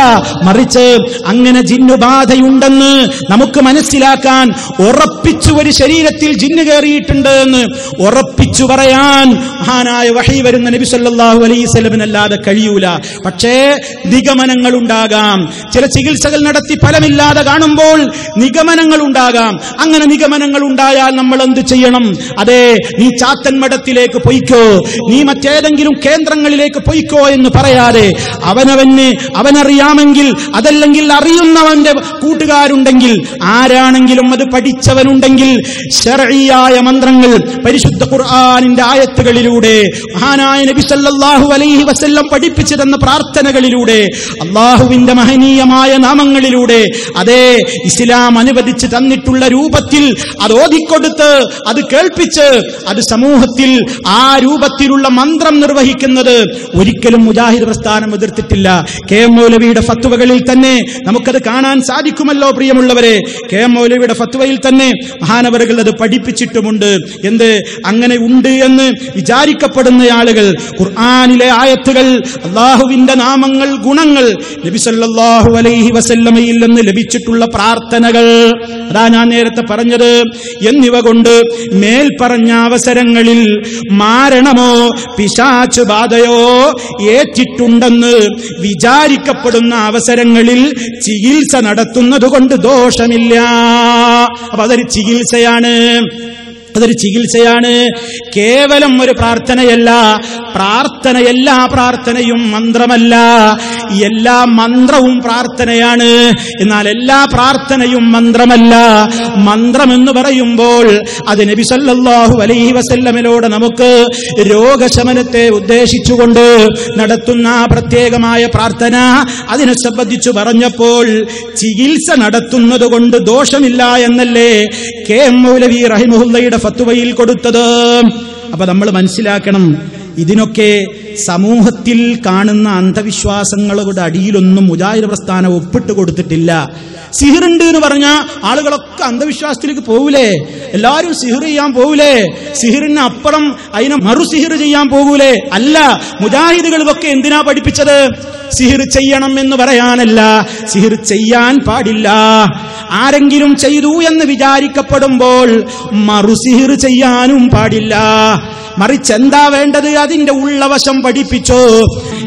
മറിച്ച് അങ്ങനെ ജിന്നുബാധയുണ്ടെന്ന് നമുക്ക് മനസ്സിലാക്കാൻ, ഉറപ്പിച്ചു ഒരു ശരീരത്തിൽ ജിന്ന് കയറിയിട്ടുണ്ട് എന്ന് ഉറപ്പിച്ചു പഠിച്ചു പറയാൻ മഹാനായ വഹി വരുന്ന നബി സല്ലല്ലാഹു അലൈഹി വസല്ലമല്ലാതെ കഴിയൂല. പക്ഷേ നിഗമനങ്ങൾ ഉണ്ടാകാം. ചില ചികിത്സകൾ നടത്തി ഫലമില്ലാതെ കാണുമ്പോൾ നിഗമനങ്ങൾ ഉണ്ടാകാം. അങ്ങനെ നിഗമനങ്ങൾ ഉണ്ടായാൽ നമ്മൾ എന്ത് ചെയ്യണം? അതെ, നീ ചാത്തൻ മഠത്തിലേക്ക് പൊയ്ക്കോ, നീ മറ്റേതെങ്കിലും കേന്ദ്രങ്ങളിലേക്ക് പൊയ്ക്കോ എന്ന് പറയാതെ അവനറിയാമെങ്കിൽ, അതല്ലെങ്കിൽ അറിയുന്നവന്റെ കൂട്ടുകാരുണ്ടെങ്കിൽ, ആരാണെങ്കിലും അത് പഠിച്ചവനുണ്ടെങ്കിൽ, ശർഈയായ മന്ത്രങ്ങൾ പരിശുദ്ധ ഖുർആനിന്റെ ആയത്തുകളിലൂടെ മഹാനായ നബി സല്ലല്ലാഹു അലൈഹി വസല്ലം പഠിപ്പിച്ചു തന്ന പ്രാർത്ഥനകളിലൂടെ അല്ലാഹുവിന്റെ മഹനീയമായ നാമങ്ങളിലൂടെ അതേ ഇസ്ലാം അനുവദിച്ചു തന്നിട്ടുള്ള രൂപത്തിൽ അത് ഓതിക്കൊടുത്ത് അത് കേൾപ്പിച്ച് അത് സമൂഹത്തിൽ ആ രൂപത്തിലുള്ള മന്ത്രം നിർവഹിക്കുന്നത് ഒരിക്കലും മുജാഹിദ് പ്രസ്ഥാനം എതിർത്തിട്ടില്ല. കെ എം മൗലവിയുടെ ഫത്വകളിൽ തന്നെ നമുക്കത് കാണാൻ സാധിക്കുമല്ലോ പ്രിയമുള്ളവരെ. കെ എം മൗലവിയുടെ ഫത്വയിൽ തന്നെ മഹാനവറുകൾ അത് പഠിപ്പിച്ചിട്ടുമുണ്ട്. എന്ത് അങ്ങനെ ഉണ്ട് എന്ന് വിചാരിക്കപ്പെടുന്ന ആളുകൾ ഖുർആനിലെ ആയത്തുകൾ, അല്ലാഹുവിന്റെ നാമങ്ങൾ, ഗുണങ്ങൾ, നബി സല്ലല്ലാഹു അലൈഹി വസല്ലമയിൽ നിന്ന് ലഭിച്ചിട്ടുള്ള പ്രാർത്ഥനകൾ, അതാ ഞാൻ നേരത്തെ പറഞ്ഞത്, എന്നിവ കൊണ്ട് മേൽ പറഞ്ഞ അവസരങ്ങളിൽ മാരണമോ പിശാച് ബാധയോ ഏറ്റിട്ടുണ്ടെന്ന് വിചാരിക്കപ്പെടുന്ന അവസരങ്ങളിൽ ചികിത്സ നടത്തുന്നത് കൊണ്ട് ദോഷമില്ല. അപ്പൊ അതൊരു ചികിത്സയാണ്. കേവലം ഒരു പ്രാർത്ഥനയല്ല. എല്ലാ പ്രാർത്ഥനയും മന്ത്രമല്ല. എല്ലാ മന്ത്രവും പ്രാർത്ഥനയാണ്. എന്നാൽ എല്ലാ പ്രാർത്ഥനയും മന്ത്രമല്ല. മന്ത്രം എന്ന് പറയുമ്പോൾ അത് നബി സല്ലല്ലാഹു അലൈഹി വസല്ലമയോട് നമുക്ക് രോഗശമനത്തെ ഉദ്ദേശിച്ചുകൊണ്ട് നടത്തുന്ന പ്രത്യേകമായ പ്രാർത്ഥന, അതിനെ സംബന്ധിച്ചു പറഞ്ഞപ്പോൾ ചികിത്സ നടത്തുന്നത് കൊണ്ട് ദോഷമില്ല എന്നല്ലേ കെ എം മൗലവി റഹിമഹുല്ലയുടെ ഫത്വയിൽ കൊടുത്തത്. അപ്പൊ നമ്മൾ മനസ്സിലാക്കണം, ഇതിനൊക്കെ സമൂഹത്തിൽ കാണുന്ന അന്ധവിശ്വാസങ്ങളുടെ അടിയിലൊന്നും മുജാഹിദ് പ്രസ്ഥാനം ഒപ്പിട്ട് കൊടുത്തിട്ടില്ല. സിഹിറുണ്ട് എന്ന് പറഞ്ഞാൽ ആളുകളൊക്കെ അന്ധവിശ്വാസത്തിലേക്ക് പോകൂലേ? എല്ലാവരും സിഹിർ ചെയ്യാൻ പോകൂലേ? സിഹിറിന് അപ്പുറം അതിനെ മറു സിഹിർ ചെയ്യാൻ പോകൂലേ? അല്ല, മുജാഹിദുകൾ ഇതൊക്കെ എന്തിനാ പഠിപ്പിച്ചത്? സിഹിർ ചെയ്യണം എന്ന് പറയാനല്ല, സിഹിർ ചെയ്യാൻ പാടില്ല. ആരെങ്കിലും ചെയ്തു എന്ന് വിചാരിക്കപ്പെടുമ്പോൾ മറു സിഹിർ ചെയ്യാനും പാടില്ല. മറിച്ച് എന്താ വേണ്ടത്? അതിന്റെ ഉള്ളവശം പഠിപ്പിച്ചോ.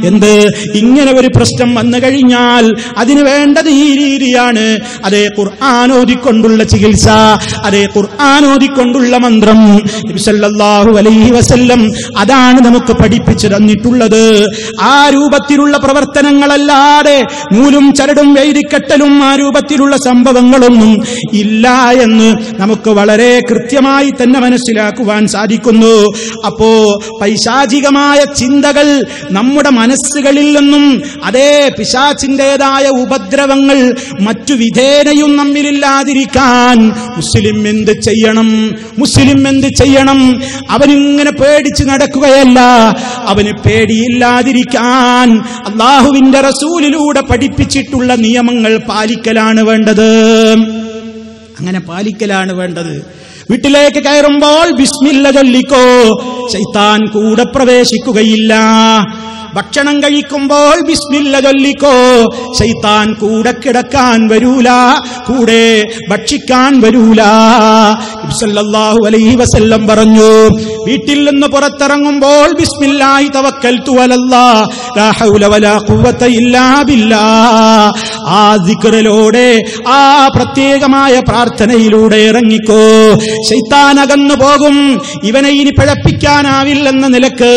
എന്ത്? ഇങ്ങനെ ഒരു പ്രശ്നം വന്നു കഴിഞ്ഞാൽ അതിന് വേണ്ടത് ഈ രീതിയാണ്. അതേ ഖുർആൻ ഓതിക്കൊണ്ടുള്ള ചികിത്സ, അതേ ഖുർആൻ ഓതിക്കൊണ്ടുള്ള മന്ത്രം നബി സല്ലല്ലാഹു അലൈഹി വസല്ലം അതാണ് നമുക്ക് പഠിപ്പിച്ചു തന്നിട്ടുള്ളത്. ആ രൂപത്തിലുള്ള പ്രവർത്തനങ്ങളല്ലാതെ നൂലും ചരടും എഴുതിക്കെട്ടലും ആ രൂപത്തിലുള്ള സംഭവങ്ങളൊന്നും ഇല്ല എന്ന് നമുക്ക് വളരെ കൃത്യമായി തന്നെ മനസ്സിലാക്കുവാൻ സാധിക്കുന്നു. അപ്പോ പൈശാചികമായ ചിന്തകൾ നമ്മുടെ മനസ്സുകളിൽ നിന്നും, അതേ പിശാചിന്റേതായ ഉപദ്രവങ്ങൾ മറ്റു വിധേനയും നമ്മിലില്ലാതിരിക്കാൻ മുസ്ലിം എന്ത് ചെയ്യണം? അവനിങ്ങനെ പേടിച്ച് നടക്കുകയല്ല, അവന് പേടിയില്ലാതിരിക്കാൻ അല്ലാഹുവിന്റെ റസൂലിലൂടെ പഠിപ്പിച്ചിട്ടുള്ള നിയമങ്ങൾ പാലിക്കലാണ് വേണ്ടത്. അങ്ങനെ പാലിക്കലാണ് വേണ്ടത്. വീട്ടിലേക്ക് കയറുമ്പോൾ ബിസ്മില്ല ചൊല്ലിക്കോ, ശൈത്താൻ കൂടെ പ്രവേശിക്കുകയില്ല. ഭക്ഷണം കഴിക്കുമ്പോൾ ബിസ്മില്ല ചൊല്ലിക്കോ, ശൈത്താൻ കൂടെ കിടക്കാൻ വരൂല, കൂടെ ഭക്ഷിക്കാൻ വരൂല. നബി സല്ലല്ലാഹു അലൈഹി വസല്ലം പറഞ്ഞു, വീട്ടിൽ നിന്ന് പുറത്തിറങ്ങുമ്പോൾ ബിസ്മില്ലാഹി തവക്കൽതു അലല്ലാഹ് ലാ ഹൗല വലാ ഖുവത ഇല്ലാ ബില്ലാഹ്. ആ ദിക്റിലൂടെ, ആ പ്രത്യേകമായ പ്രാർത്ഥനയിലൂടെ ഇറങ്ങിക്കോ. ശൈത്താൻ അകന്നു പോകും. ഇവനെ ഇനി പിഴപ്പിക്കാനാവില്ലെന്ന നിലക്ക്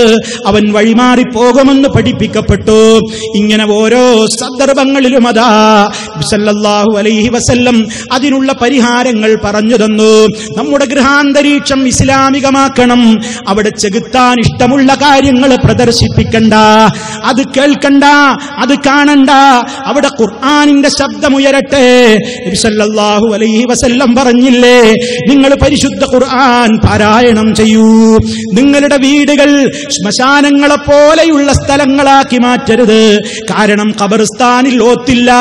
അവൻ വഴിമാറിപ്പോകുമെന്ന് പഠിപ്പിക്കപ്പെട്ടു. ഇങ്ങനെ ഓരോ സന്ദർഭങ്ങളിലും അതാ സല്ലല്ലാഹു അലൈഹി വസല്ലം അതിനുള്ള പരിഹാരങ്ങൾ പറഞ്ഞു തന്നു. നമ്മുടെ ഗൃഹാന്തരീക്ഷം ഇസ്ലാമികമാക്കണം. അവിടെ ചെകുത്താൻ ഇഷ്ടമുള്ള കാര്യങ്ങൾ പ്രദർശിപ്പിക്കണ്ട, അത് കേൾക്കണ്ട, അത് കാണണ്ട. അവിടെ ഖുർആനിന്റെ ശബ്ദമുയരട്ടെ. നബി സല്ലല്ലാഹു അലൈഹി വസല്ലം പറഞ്ഞില്ലേ, നിങ്ങൾ പരിശുദ്ധ ഖുർആൻ പാരായണം ചെയ്യൂ. നിങ്ങളുടെ വീടുകൾ ശ്മശാനങ്ങളെ പോലെയുള്ള സ്ഥലങ്ങളാക്കി മാറ്റരുത്. കാരണം ഖബർസ്ഥാനിൽ ഓത്തില്ല,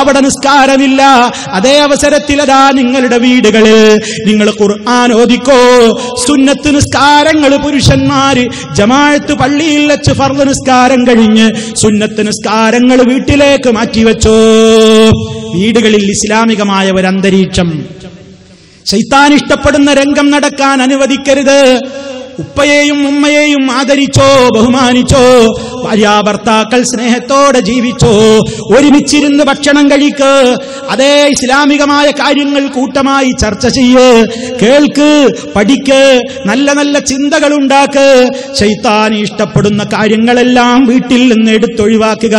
അവിടെ നിസ്കാരമില്ല. അതേ അവസരത്തിൽ അതാ നിങ്ങളുടെ വീടുകളിൽ നിങ്ങൾ ഖുർആൻ ഓതിക്കോ. സുന്നത്ത് നിസ്കാരങ്ങൾ പുരുഷന്മാര് ജമാഅത്ത് പള്ളിയിൽ വെച്ച് ഫർദ് നിസ്കാരം കഴിഞ്ഞ് സുന്നത്ത് നിസ്കാരങ്ങൾ വീട്ടിലേക്ക് മാറ്റിവെച്ചോ. വീടുകളിൽ ഇസ്ലാമികമായ ഒരു അന്തരീക്ഷം, ശൈത്താൻ ഇഷ്ടപ്പെടുന്ന രംഗം നടക്കാൻ അനുവദിക്കരുത്. ഉപ്പയെയും ഉമ്മയെയും ആദരിച്ചോ, ബഹുമാനിച്ചോ, ഭാര്യാഭർത്താക്കൾ സ്നേഹത്തോടെ ജീവിച്ചോ, ഒരുമിച്ചിരുന്ന് ഭക്ഷണം കഴിക്ക്, അതേ ഇസ്ലാമികമായ കാര്യങ്ങൾ കൂട്ടമായി ചർച്ച ചെയ്യ്, കേൾക്ക്, പഠിക്ക്, നല്ല നല്ല ചിന്തകൾ ഉണ്ടാക്ക്. ശൈത്താൻ ഇഷ്ടപ്പെടുന്ന കാര്യങ്ങളെല്ലാം വീട്ടിൽ നിന്ന് എടുത്തൊഴിവാക്കുക.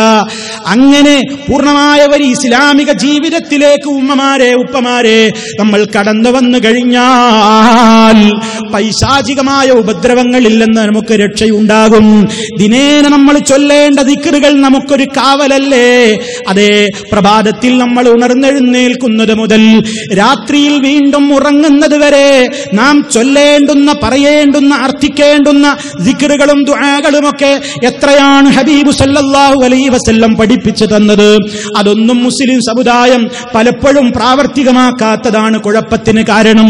അങ്ങനെ പൂർണ്ണമായ ഒരു ഇസ്ലാമിക ജീവിതത്തിലേക്ക് ഉമ്മമാരെ, ഉപ്പമാരെ നമ്മൾ കടന്നു വന്നു കഴിഞ്ഞാൽ പൈശാചികമായ ഉപദ്രവങ്ങളിൽ നിന്ന് നമുക്ക് രക്ഷയുണ്ടാകും. ദിനേന നമ്മൾ ചൊല്ലേണ്ട ദിക്റുകൾ നമുക്കൊരു കാവലല്ലേ? അതേ, പ്രഭാതത്തിൽ നമ്മൾ ഉണർന്നെഴുന്നേൽക്കുന്നത് മുതൽ രാത്രിയിൽ വീണ്ടും ഉറങ്ങുന്നത് വരെ നാം ചൊല്ലേണ്ടുന്ന, പറയേണ്ടുന്ന, അർത്ഥിക്കേണ്ടുന്ന ദിക്റുകളും ദുആകളുമൊക്കെ എത്രയാണ് ഹബീബ് സല്ലല്ലാഹു അലൈഹി വസല്ലം പഠിപ്പിച്ചു തന്നത്. അതൊന്നും മുസ്ലിം സമുദായം പലപ്പോഴും പ്രാവർത്തികമാക്കാത്തതാണ് കുഴപ്പത്തിന് കാരണം.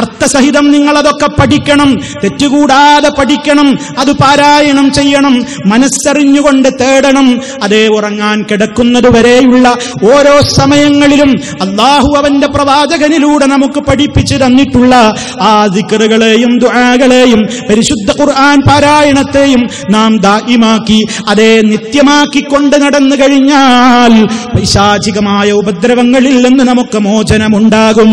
അർത്ഥസഹിതം നിങ്ങളതൊക്കെ പഠിക്കണം, തെറ്റുകൂടാതെ പഠിക്കണം, അത് പാരായണം ചെയ്യണം, മനസ്സറിഞ്ഞുകൊണ്ട് തേടണം. അതേ, ഉറങ്ങാൻ കിടക്കുന്നതുവരെയുള്ള ഓരോ സമയങ്ങളിലും അല്ലാഹു അവന്റെ പ്രവാചകനിലൂടെ നമുക്ക് പഠിപ്പിച്ചു തന്നിട്ടുള്ള ആ ദിക്റുകളെയും ദുആകളെയും പരിശുദ്ധ ഖുർആൻ പാരായണത്തെയും നാം ദായിമാക്കി, അതേ നിത്യമാക്കി കൊണ്ട് നടന്നു കഴിഞ്ഞാൽ പൈശാചികമായ ഉപദ്രവങ്ങളിൽ നിന്ന് നമുക്ക് മോചനമുണ്ടാകും.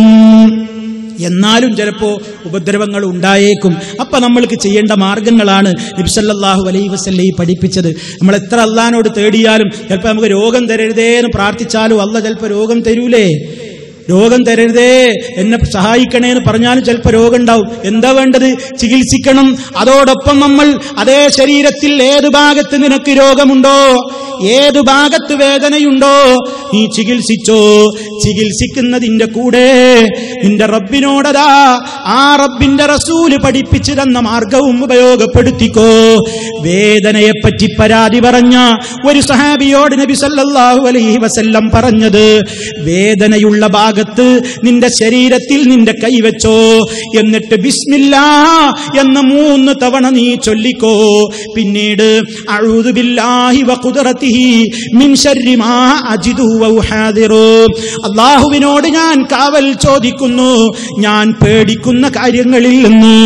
എന്നാലും ചിലപ്പോ ഉപദ്രവങ്ങൾ ഉണ്ടായേക്കും. അപ്പൊ നമ്മൾക്ക് ചെയ്യേണ്ട മാർഗങ്ങളാണ് നബി സല്ലല്ലാഹു അലൈഹി വസല്ലം പഠിപ്പിച്ചത്. നമ്മൾ എത്ര അല്ലാഹുവിനോട് തേടിയാലും ചിലപ്പോൾ നമുക്ക് രോഗം തരരുതേ എന്ന് പ്രാർത്ഥിച്ചാലും അല്ലാഹ് ചിലപ്പോൾ രോഗം തരൂലേ? രോഗം തരരുതേ, എന്നെ സഹായിക്കണേ എന്ന് പറഞ്ഞാലും ചിലപ്പോൾ രോഗം ഉണ്ടാവും. എന്താ വേണ്ടത്? ചികിത്സിക്കണം. അതോടൊപ്പം നമ്മൾ അതേ ശരീരത്തിൽ ഏത് ഭാഗത്ത് നിനക്ക് രോഗമുണ്ടോ, ഏത് ഭാഗത്ത് വേദനയുണ്ടോ, നീ ചികിത്സിച്ചോ. ചികിത്സിക്കുന്നതിന്റെ കൂടെ നിന്റെ റബ്ബിനോടതാ ആ റബ്ബിന്റെ റസൂല് പഠിപ്പിച്ചു തന്ന മാർഗവും ഉപയോഗപ്പെടുത്തിക്കോ. വേദനയെപ്പറ്റി പരാതി പറഞ്ഞ ഒരു സഹാബിയോട് നബി സല്ലല്ലാഹു അലൈഹി വസല്ലം പറഞ്ഞത്, വേദനയുള്ള ഭാഗത്ത് നിന്റെ ശരീരത്തിൽ നിന്റെ കൈവച്ചോ, എന്നിട്ട് ബിസ്മില്ലാ എന്ന് 3 തവണ നീ ചൊല്ലിക്കോ. പിന്നീട് അഊദു ബില്ലാഹി വഖുദ്റതിഹി മിൻ ശർരി മാ അജിദു വഉഹാദിറു, അല്ലാഹുവിനോട് ഞാൻ കാവൽ ചോദിക്കുന്നു, ഞാൻ പേടിക്കുന്ന കാര്യങ്ങളിൽ നിന്ന്,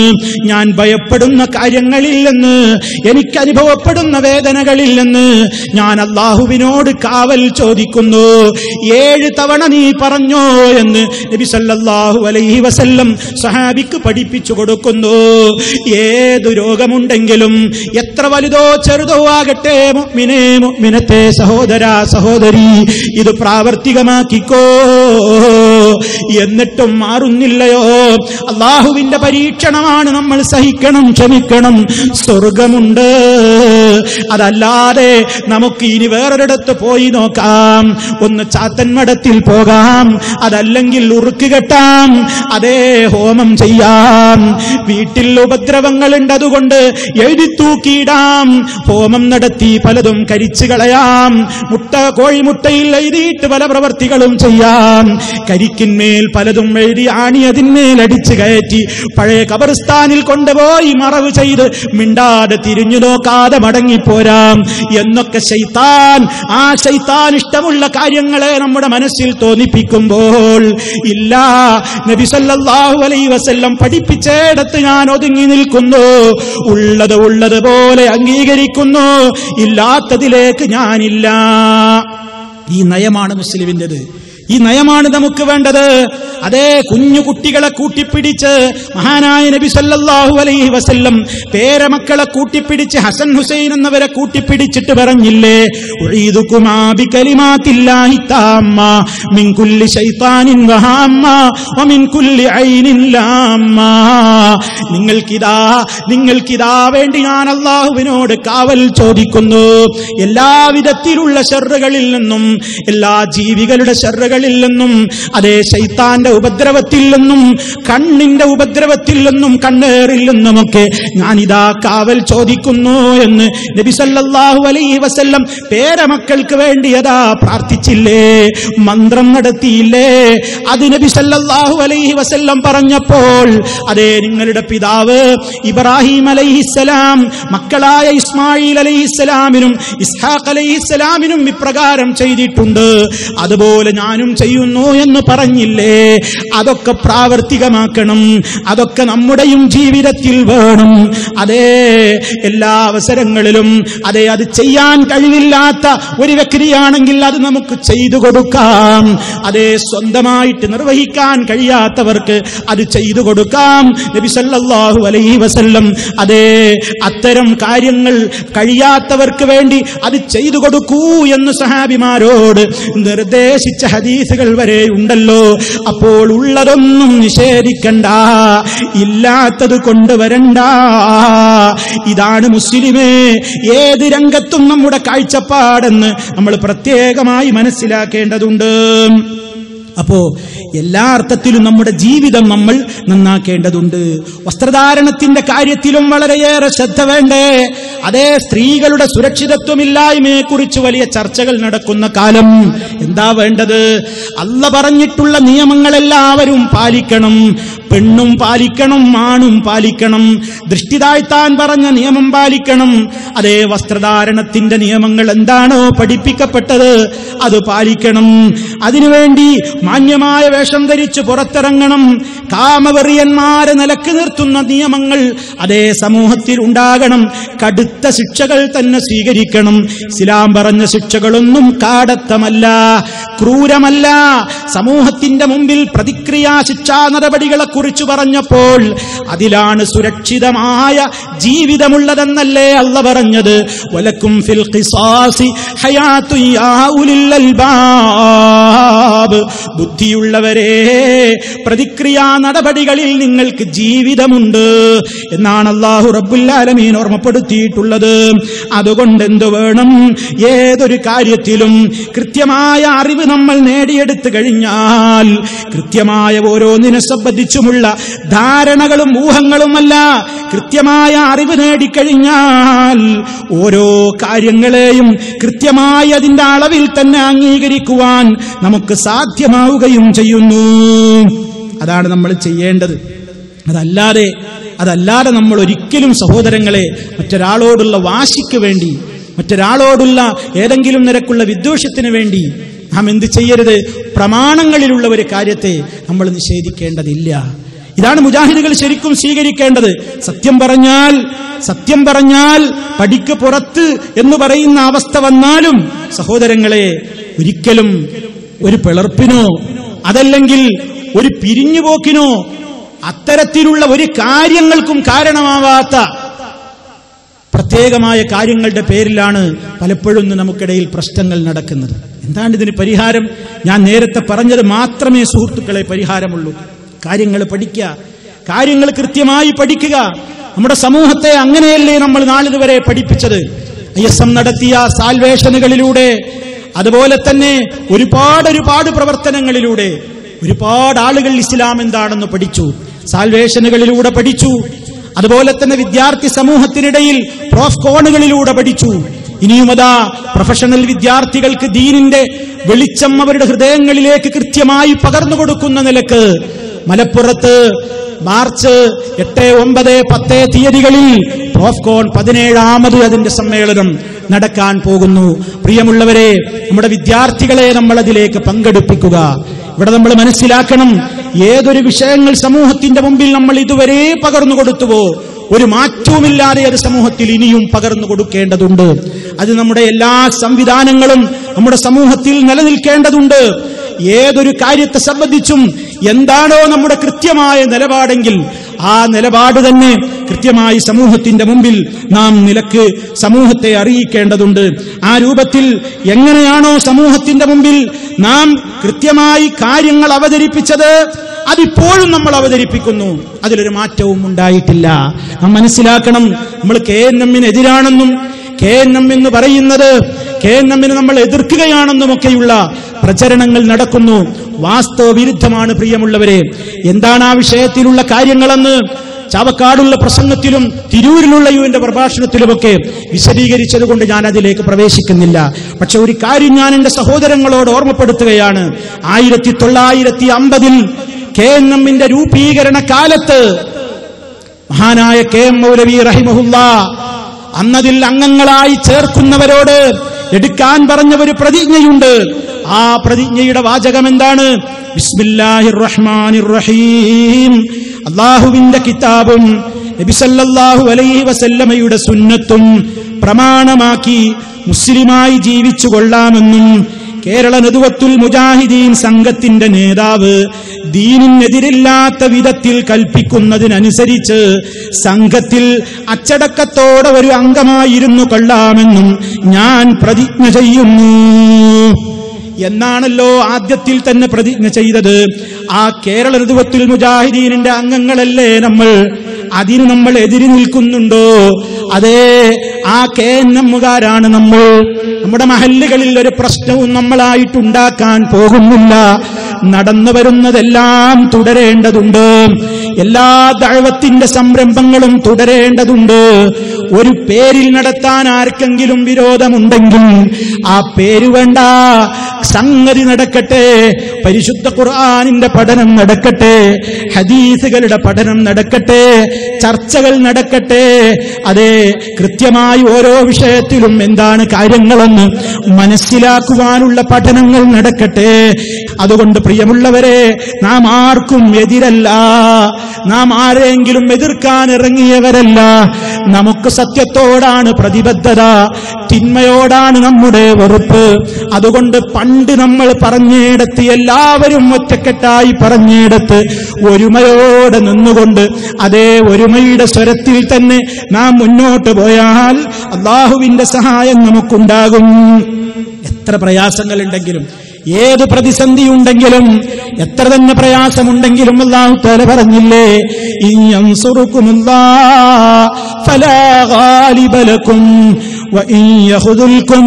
ഞാൻ ഭയപ്പെടുന്ന കാര്യങ്ങളിൽ നിന്ന്, എനിക്ക് അനുഭവപ്പെടുന്ന വേദനകളിൽ നിന്ന് ഞാൻ അല്ലാഹുവിനോട് കാവൽ ചോദിക്കുന്നു. 7 തവണ നീ പറഞ്ഞോ എന്ന് നബി സല്ലല്ലാഹു അലൈഹി വസല്ലം സഹാബിക്ക് പഠിപ്പിച്ചു കൊടുക്കുന്നു. ഏതു രോഗമുണ്ടെങ്കിലും എത്ര വലുതോ ചെറുതോ ആകട്ടെ, മുഅ്മിനേ മുഅ്മിനത്തെ, സഹോദരാ സഹോദരി, ഇത് പ്രാവർത്തികമാക്കിക്കോ. എന്നിട്ടും മാറുന്നില്ലയോ? അല്ലാഹുവിന്റെ പരീക്ഷണമാണ്, നമ്മൾ സഹിക്കണം, ക്ഷമിക്കണം. സ്വർഗമുണ്ട്, അതല്ലാതെ നമുക്ക് ഇനി വേറൊരിടത്ത് പോയി നോക്കാം. ഒന്ന് ചാത്തൻമഠത്തിൽ പോകാം, അതല്ലെങ്കിൽ ഉറുക്ക് കെട്ടാം, അതേ ഹോമം ചെയ്യാം. വീട്ടിൽ ഉപദ്രവങ്ങളുണ്ട്, അതുകൊണ്ട് എഴുതി തൂക്കിയിടാം. ഹോമം നടത്തി പലതും കരിച്ചു കളയാം. കോഴിമുട്ടയിൽ എഴുതിയിട്ട് പല പ്രവർത്തികളും ചെയ്യാം. കരിക്കിന്മേൽ പലതും എഴുതി ആണി അതിന്മേൽ അടിച്ചു കയറ്റി പഴയ ഖബർസ്ഥാനിൽ കൊണ്ടുപോയി മറവ് ചെയ്ത് മിണ്ടാതെ തിരിഞ്ഞു നോക്കാതെ മടങ്ങിപ്പോരാം എന്നൊക്കെ ശൈത്താൻ, ആ ശൈത്താൻ ഇഷ്ടമുള്ള കാര്യങ്ങളെ നമ്മുടെ മനസ്സിൽ തോന്നിപ്പിക്കുമ്പോൾ, ഇല്ല, നബി സല്ലല്ലാഹു അലൈഹി വസല്ലം പഠിപ്പിച്ചേടത്ത് ഞാൻ ഒതുങ്ങി നിൽക്കുന്നു, ഉള്ളതുപോലെ അംഗീകരിക്കുന്നു, ഇല്ലാത്തതിലേക്ക് ഞാനില്ല. ഈ നയമാണ് മുസ്ലിമിൻ്റെത്. ഈ നയമാണ് നമുക്ക് വേണ്ടത്. അതേ, കുഞ്ഞു കുട്ടികളെ കൂട്ടിപ്പിടിച്ച് മഹാനായ നബി സല്ലല്ലാഹു അലൈഹി വസല്ലം പേരമക്കളെ കൂട്ടിപ്പിടിച്ച് ഹസൻ ഹുസൈൻ എന്നവരെ കൂട്ടിപ്പിടിച്ചിട്ട് പറഞ്ഞില്ലേ, ഉഈദുകുമാ ബികലിമാത്തില്ലാഹി തമ്മ മിൻ കുല്ലി ശൈത്താനിൻ വഹമ്മ വമിൻ കുല്ലി ഐനിൻ ലാമ്മ. നിങ്ങൾക്കിതാ വേണ്ടി ഞാൻ അല്ലാഹുവിനോട് കാവൽ ചോദിക്കുന്നു. എല്ലാവിധത്തിലുള്ള ശർറുകളിൽ നിന്നും, എല്ലാ ജീവികളുടെ ശർറുകളിൽ നിന്നും, അതേ ശൈത്താന്റെ ഉപദ്രവത്തിൽ നിന്നും, കണ്ണിന്റെ ഉപദ്രവത്തിൽ നിന്നും, കണ്ണേറിൽ നിന്നുമൊക്കെ ഞാനിതാ കാവൽ ചോദിക്കുന്നു എന്ന് നബി സല്ലല്ലാഹു അലൈഹി വസല്ലം പേരമക്കൾക്ക് വേണ്ടി അതാ പ്രാർത്ഥിച്ചില്ലേ, മന്ത്രം നടത്തിയില്ലേ? അത് നബി സല്ലല്ലാഹു അലൈഹി വസല്ലം പറഞ്ഞപ്പോൾ, അതേ നിങ്ങളുടെ പിതാവ് ഇബ്രാഹിം അലൈഹിസ്സലാം മക്കളായ ഇസ്മായിൽ അലൈഹിസ്സലാമിനും ഇസ്ഹാഖ് അലൈഹിസ്സലാമിനും ഇപ്രകാരം ചെയ്തിട്ടുണ്ട്, അതുപോലെ ഞാനും ചെയ്യുകയും ചെയ്യുന്നു എന്ന് പറഞ്ഞില്ലേ? അതൊക്കെ പ്രാവർത്തികമാക്കണം. അതൊക്കെ നമ്മുടെയും ജീവിതത്തിൽ വേണം. അതേ, എല്ലാ അവസരങ്ങളിലും അതേ, അത് ചെയ്യാൻ കഴിവില്ലാത്ത ഒരു വ്യക്തിയാണെങ്കിൽ അത് നമുക്ക് ചെയ്തു കൊടുക്കാം. അതേ, സ്വന്തമായിട്ട് നിർവഹിക്കാൻ കഴിയാത്തവർക്ക് അത് ചെയ്തു കൊടുക്കാം. നബി സല്ലല്ലാഹു അലൈഹി വസല്ലം അതേ, അത്തരം കാര്യങ്ങൾ കഴിയാത്തവർക്ക് വേണ്ടി അത് ചെയ്തു കൊടുക്കൂ എന്ന് സഹാബിമാരോട് നിർദ്ദേശിച്ച ഹദീസുകൾ വരെ ഉണ്ടല്ലോ. അപ്പോൾ ഉള്ളതൊന്നും നിഷേധിക്കണ്ട, ഇല്ലാത്തത് കൊണ്ടുവരണ്ട. ഇതാണ് മുസ്ലിമേ ഏത് രംഗത്തും നമ്മുടെ കാഴ്ചപ്പാടെന്ന് നമ്മൾ പ്രത്യേകമായി മനസ്സിലാക്കേണ്ടതുണ്ട്. അപ്പോ എല്ലാ അർത്ഥത്തിലും നമ്മുടെ ജീവിതം നമ്മൾ നന്നാക്കേണ്ടതുണ്ട്. വസ്ത്രധാരണത്തിന്റെ കാര്യത്തിലും വളരെയേറെ ശ്രദ്ധ വേണ്ടേ? അതേ, സ്ത്രീകളുടെ സുരക്ഷിതത്വമില്ലായ്മയെ കുറിച്ച് വലിയ ചർച്ചകൾ നടക്കുന്ന കാലം. എന്താ വേണ്ടത്? അല്ലാഹ് പറഞ്ഞിട്ടുള്ള നിയമങ്ങളെല്ലാവരും പാലിക്കണം. പെണ്ണും പാലിക്കണം, ആണും പാലിക്കണം. ദൃഷ്ടി താഴ്ത്താൻ പറഞ്ഞ നിയമം പാലിക്കണം. അതേ, വസ്ത്രധാരണത്തിന്റെ നിയമങ്ങൾ എന്താണോ പഠിപ്പിക്കപ്പെട്ടത് അത് പാലിക്കണം. അതിനുവേണ്ടി മാന്യമായ വേഷം ധരിച്ച് പുറത്തിറങ്ങണം. കാമവെറിയന്മാരെ നിലക്ക് നിർത്തുന്ന നിയമങ്ങൾ അതേ സമൂഹത്തിൽ ഉണ്ടാകണം. കടുത്ത ശിക്ഷകൾ തന്നെ സ്വീകരിക്കണം. ഇസ്ലാം പറഞ്ഞ ശിക്ഷകളൊന്നും കാടത്തമല്ല, ക്രൂരമല്ല. സമൂഹത്തിന്റെ മുമ്പിൽ പ്രതിക്രിയാ ശിക്ഷാ നടപടികളെ കുറിച്ച് പറഞ്ഞപ്പോൾ അതിലാണ് സുരക്ഷിതമായ ജീവിതമുള്ളതെന്നല്ലേ അല്ലാഹ് പറഞ്ഞത്? വലക്കും ഫിൽ ഖിസാസി ഹയാതു യാ ഉലിൽ അൽബാബ്. ബുദ്ധിയുള്ളവരെ, പ്രതിക്രിയാ നടപടികളിൽ നിങ്ങൾക്ക് ജീവിതമുണ്ട് എന്നാണ് അല്ലാഹു റബ്ബുൽ ആലമീൻ ഓർമ്മപ്പെടുത്തിയിട്ടുള്ളത്. അതുകൊണ്ട് എന്തു വേണം? ഏതൊരു കാര്യത്തിലും കൃത്യമായ അറിവ് നമ്മൾ നേടിയെടുത്തു കഴിഞ്ഞാൽ, കൃത്യമായ ഓരോന്നിനെ സംബന്ധിച്ചുമുള്ള ധാരണകളും ഊഹങ്ങളുമല്ല, കൃത്യമായ അറിവ് നേടിക്കഴിഞ്ഞാൽ ഓരോ കാര്യങ്ങളെയും കൃത്യമായി അതിന്റെ അളവിൽ തന്നെ അംഗീകരിക്കുവാൻ നമുക്ക് സാധ്യമാവുകയും ചെയ്യുന്നു. അതാണ് നമ്മൾ ചെയ്യേണ്ടത്. അതല്ലാതെ നമ്മൾ ഒരിക്കലും സഹോദരങ്ങളെ മറ്റൊരാളോടുള്ള വാശിക്ക് വേണ്ടി, മറ്റൊരാളോടുള്ള ഏതെങ്കിലും നിരക്കുള്ള വിദ്വേഷത്തിന് വേണ്ടി നാം എന്ത് ചെയ്യരുത്? പ്രമാണങ്ങളിലുള്ള ഒരു കാര്യത്തെ നമ്മൾ നിഷേധിക്കേണ്ടതില്ല. ഇതാണ് മുജാഹിദുകൾ ശരിക്കും സ്വീകരിക്കേണ്ടത്. സത്യം പറഞ്ഞാൽ പടിക്ക് പുറത്ത് എന്ന് പറയുന്ന അവസ്ഥ വന്നാലും സഹോദരങ്ങളെ ഒരിക്കലും ഒരു പിളർപ്പിനോ അതല്ലെങ്കിൽ ഒരു പിരിഞ്ഞുപോക്കിനോ അത്തരത്തിലുള്ള ഒരു കാര്യങ്ങൾക്കും കാരണമാവാത്ത പ്രത്യേകമായ കാര്യങ്ങളുടെ പേരിലാണ് പലപ്പോഴും നമുക്കിടയിൽ പ്രശ്നങ്ങൾ നടക്കുന്നത്. എന്താണ് ഇതിന് പരിഹാരം? ഞാൻ നേരത്തെ പറഞ്ഞത് മാത്രമേ സുഹൃത്തുക്കളെ പരിഹാരമുള്ളൂ. കാര്യങ്ങൾ പഠിക്കുക, കാര്യങ്ങൾ കൃത്യമായി പഠിക്കുക. നമ്മുടെ സമൂഹത്തെ അങ്ങനെയല്ലേ നമ്മൾ നാളിതുവരെ പഠിപ്പിച്ചത്? ISM നടത്തിയ സാൽവേഷനുകളിലൂടെ, അതുപോലെ തന്നെ ഒരുപാട് പ്രവർത്തനങ്ങളിലൂടെ ഒരുപാട് ആളുകൾ ഇസ്ലാം എന്താണെന്ന് പഠിച്ചു. സാൽവേഷനുകളിലൂടെ പഠിച്ചു. അതുപോലെ തന്നെ വിദ്യാർത്ഥി സമൂഹത്തിനിടയിൽ പ്രോഫ്കോണുകളിലൂടെ പഠിച്ചു. ഇനിയുമതാ പ്രൊഫഷണൽ വിദ്യാർത്ഥികൾക്ക് ദീനിന്റെ വെളിച്ചം അവരുടെ ഹൃദയങ്ങളിലേക്ക് കൃത്യമായി പകർന്നു കൊടുക്കുന്ന നിലക്ക് മലപ്പുറത്ത് മാർച്ച് 8, 9, 10 തീയതികളിൽ പ്രോഫ്കോൺ 17ാമത് അതിന്റെ സമ്മേളനം നടക്കാൻ പോകുന്നു. പ്രിയമുള്ളവരെ, നമ്മുടെ വിദ്യാർത്ഥികളെ നമ്മൾ അതിലേക്ക് പങ്കെടുപ്പിക്കുക. ഇവിടെ നമ്മൾ മനസ്സിലാക്കണം, ഏതൊരു വിഷയങ്ങൾ സമൂഹത്തിന്റെ മുമ്പിൽ നമ്മൾ ഇതുവരെ പകർന്നു കൊടുത്തുവോ ഒരു മാറ്റവുമില്ലാതെ അത് സമൂഹത്തിൽ ഇനിയും പകർന്നു കൊടുക്കേണ്ടതുണ്ട്. അത് നമ്മുടെ എല്ലാ സംവിധാനങ്ങളും നമ്മുടെ സമൂഹത്തിൽ നിലനിൽക്കേണ്ടതുണ്ട്. ഏതൊരു കാര്യത്തെ സംബന്ധിച്ചും എന്താണോ നമ്മുടെ കൃത്യമായ നിലപാടെങ്കിൽ ആ നിലപാട് തന്നെ കൃത്യമായി സമൂഹത്തിന്റെ മുമ്പിൽ നാം നിലക്ക് സമൂഹത്തെ അറിയിക്കേണ്ടതുണ്ട്. ആ രൂപത്തിൽ എങ്ങനെയാണോ സമൂഹത്തിന്റെ മുമ്പിൽ നാം കൃത്യമായി കാര്യങ്ങൾ അവതരിപ്പിച്ചത് അതിപ്പോഴും നമ്മൾ അവതരിപ്പിക്കുന്നു. അതിലൊരു മാറ്റവും ഉണ്ടായിട്ടില്ല. നാം മനസ്സിലാക്കണം, നമ്മൾ KNM-നെതിരാണെന്നും KNM എന്ന് പറയുന്നത് KNM-നെ നമ്മൾ എതിർക്കുകയാണെന്നുമൊക്കെയുള്ള പ്രചരണങ്ങൾ നടക്കുന്നു. വാസ്തവ വിരുദ്ധമാണ്. പ്രിയമുള്ളവരെ, എന്താണ് ആ വിഷയത്തിലുള്ള കാര്യങ്ങളെന്ന് ചാവക്കാടുള്ള പ്രസംഗത്തിലും തിരൂരിലുള്ള യുവിന്റെ പ്രഭാഷണത്തിലുമൊക്കെ വിശദീകരിച്ചതുകൊണ്ട് ഞാൻ അതിലേക്ക് പ്രവേശിക്കുന്നില്ല. പക്ഷെ ഒരു കാര്യം ഞാൻ എന്റെ സഹോദരങ്ങളോട് ഓർമ്മപ്പെടുത്തുകയാണ്. 1950 KNM-ന്റെ രൂപീകരണ കാലത്ത് മഹാനായ KM മൗലവി റഹിമഹുല്ലാ അന്നതിൽ അംഗങ്ങളായി ചേർക്കുന്നവരോട് എടുക്കാൻ പറഞ്ഞ ഒരു പ്രതിജ്ഞയുണ്ട്. ആ പ്രതിജ്ഞയുടെ വാചകം എന്താണ്? ബിസ്മില്ലാഹിർ റഹ്മാനിർ റഹീം. അല്ലാഹുവിന്റെ കിതാബും നബി സല്ലല്ലാഹു അലൈഹി വസല്ലമയുടെ സുന്നത്തും പ്രമാണമാക്കി മുസ്ലിമായി ജീവിച്ചു കൊള്ളാമെന്നും കേരള നദുവത്തുൽ മുജാഹിദീൻ സംഘത്തിന്റെ നേതാവ് ദീനിനെതിരില്ലാത്ത വിധത്തിൽ കൽപ്പിക്കുന്നതിനനുസരിച്ച് സംഘത്തിൽ അച്ചടക്കത്തോടെ ഒരു അംഗമായിരുന്നു കൊള്ളാമെന്നും ഞാൻ പ്രതിജ്ഞ ചെയ്യുന്നു എന്നാണല്ലോ ആദ്യത്തിൽ തന്നെ പ്രതിജ്ഞ ചെയ്തത്. ആ കേരള നദുവത്തുൽ മുജാഹിദീനിന്റെ അംഗങ്ങളല്ലേ നമ്മൾ? അതിന് നമ്മൾ എതിരി നിൽക്കുന്നുണ്ടോ? അതേ, ആ KNM-കാരാണ് നമ്മൾ. നമ്മുടെ മഹല്ലുകളിൽ ഒരു പ്രശ്നവും നമ്മളായിട്ടുണ്ടാക്കാൻ പോകുന്നില്ല. നടന്നു വരുന്നതെല്ലാം തുടരേണ്ടതുണ്ട്. എല്ലാ ദഅവത്തിന്റെ സംരംഭങ്ങളും തുടരേണ്ടതുണ്ട്. ഒരു പേരിൽ നടത്താൻ ആർക്കെങ്കിലും വിരോധമുണ്ടെങ്കിൽ ആ പേര് വേണ്ട, സംഗതി നടക്കട്ടെ. പരിശുദ്ധ ഖുർആനിന്റെ പഠനം നടക്കട്ടെ, ഹദീസുകളുടെ പഠനം നടക്കട്ടെ, ചർച്ചകൾ നടക്കട്ടെ. അതെ, കൃത്യമായി ഓരോ വിഷയത്തിലും എന്താണ് കാര്യങ്ങളെന്ന് മനസ്സിലാക്കുവാനുള്ള പഠനങ്ങൾ നടക്കട്ടെ. അതുകൊണ്ട് പ്രിയമുള്ളവരെ, നാം ആർക്കും എതിരല്ല, നാം ആരെങ്കിലും എതിർക്കാൻ ഇറങ്ങിയവരല്ല. നമുക്ക് സത്യത്തോടാണ് പ്രതിബദ്ധത, തിന്മയോടാണ് നമ്മുടെ വെറുപ്പ്. അതുകൊണ്ട് പണ്ട് നമ്മൾ പറഞ്ഞിടത്ത്, എല്ലാവരും ഒറ്റക്കെട്ടായി പറഞ്ഞിടത്ത് ഒരുമയോടെ നിന്നുകൊണ്ട് അതേ ഒരുമയുടെ സ്വരത്തിൽ തന്നെ നാം മുന്നോട്ട് പോയാൽ അല്ലാഹുവിന്റെ സഹായം നമുക്കുണ്ടാകും. എത്ര പ്രയാസങ്ങളുണ്ടെങ്കിലും, ഏത് പ്രതിസന്ധിയുണ്ടെങ്കിലും, എത്ര തന്നെ പ്രയാസമുണ്ടെങ്കിലും അല്ലാഹു തആല പറഞ്ഞില്ലേ, ഇൻ യൻസുറുകുമുല്ലാഹ് ഫലാ ഗാലിബ ലക്കും വഇൻ യഖുദുൽകും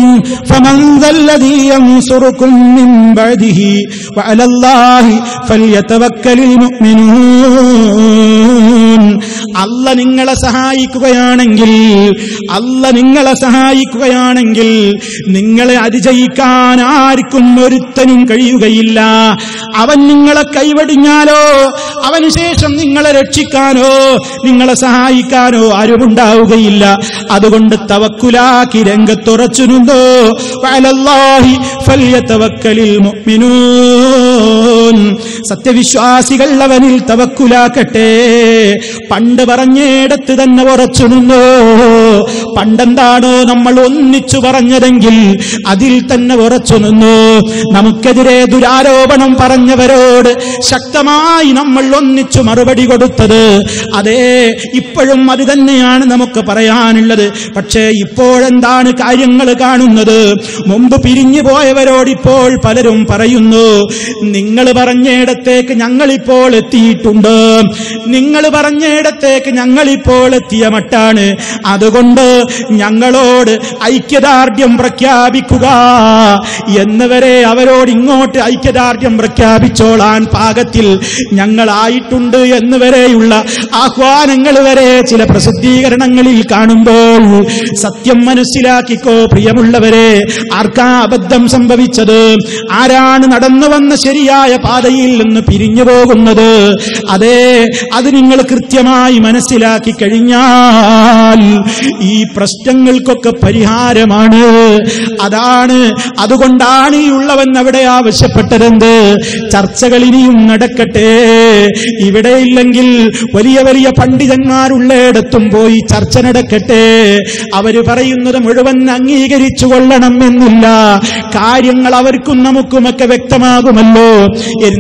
ഫമൻ ദല്ലദീ യൻസുറുകും മിൻ ബഅദിഹി വഅലല്ലാഹി ഫൽയതവക്കലിൽ മുഅ്മിനൂൻ. അല്ല നിങ്ങളെ സഹായിക്കുകയാണെങ്കിൽ നിങ്ങളെ അതിജയിക്കാൻ ആർക്കും ഒരുത്തനും കഴിയുകയില്ല. അവൻ നിങ്ങളെ കൈവടിഞ്ഞാലോ അവന് ശേഷം നിങ്ങളെ രക്ഷിക്കാനോ നിങ്ങളെ സഹായിക്കാനോ ആരുമുണ്ടാവുകയില്ല. അതുകൊണ്ട് തവക്കുലാക്കി രംഗത്തുറച്ചു നിന്നോ. വഅലല്ലാഹി ഫൽയതവക്കലിൽ മുഅ്മിനൂൻ. സത്യവിശ്വാസികൾ അവനിൽ തവക്കുലാക്കട്ടെ. പണ്ട് പറഞ്ഞിടത്ത് തന്നെ ഉറച്ചു നിന്നോ. പണ്ടെന്താണോ നമ്മൾ ഒന്നിച്ചു പറഞ്ഞതെങ്കിൽ അതിൽ തന്നെ ഉറച്ചു നിന്നു. നമുക്കെതിരെ ദുരാരോപണം പറഞ്ഞവരോട് ശക്തമായി നമ്മൾ ഒന്നിച്ചു മറുപടി കൊടുത്തത്. അതേ, ഇപ്പോഴും അത് തന്നെയാണ് നമുക്ക് പറയാനുള്ളത്. പക്ഷേ ഇപ്പോഴെന്താണ് കാര്യങ്ങൾ കാണുന്നത്? മുമ്പ് പിരിഞ്ഞു പോയവരോട് ഇപ്പോൾ പലരും പറയുന്നു, നിങ്ങൾ പറഞ്ഞിടത്തേക്ക് ഞങ്ങളിപ്പോൾ എത്തിയിട്ടുണ്ട്, നിങ്ങൾ പറഞ്ഞിടത്തേക്ക് ഞങ്ങളിപ്പോൾ എത്തിയ മട്ടാണ്. അതുകൊണ്ട് ഞങ്ങളോട് ഐക്യദാർഢ്യം പ്രഖ്യാപിക്കുക എന്നവരെ അവരോട് ഇങ്ങോട്ട് ഐക്യദാർഢ്യം പ്രഖ്യാപിച്ചോളാൻ പാകത്തിൽ ഞങ്ങളായിട്ടുണ്ട് എന്നുവരെയുള്ള ആഹ്വാനങ്ങൾ വരെ ചില പ്രസിദ്ധീകരണങ്ങളിൽ കാണുമ്പോൾ സത്യം മനസ്സിലാക്കിക്കോ പ്രിയമുള്ളവരെ. ആർക്കാ അബദ്ധം സംഭവിച്ചത്? ആരാണ് നടന്നു വന്ന ശരിയായ പാതയിൽ നിന്ന് പിരിഞ്ഞു പോകുന്നത്? അതേ, അത് നിങ്ങൾ കൃത്യമായി മനസ്സിലാക്കി കഴിഞ്ഞാൽ ഈ പ്രശ്നങ്ങൾക്കൊക്കെ പരിഹാരമാണ്. അതുകൊണ്ടാണ് ഈ ഉള്ളവൻ അവിടെ ആവശ്യപ്പെട്ടതെന്ത്? ചർച്ചകൾ ഇനിയും നടക്കട്ടെ. ഇവിടെയില്ലെങ്കിൽ വലിയ വലിയ പണ്ഡിതന്മാരുള്ളയിടത്തും പോയി ചർച്ച നടക്കട്ടെ. അവര് പറയുന്നത് മുഴുവൻ അംഗീകരിച്ചു കൊള്ളണം എന്നില്ല. കാര്യങ്ങൾ അവർക്കും നമുക്കുമൊക്കെ വ്യക്തമാകുമല്ലോ.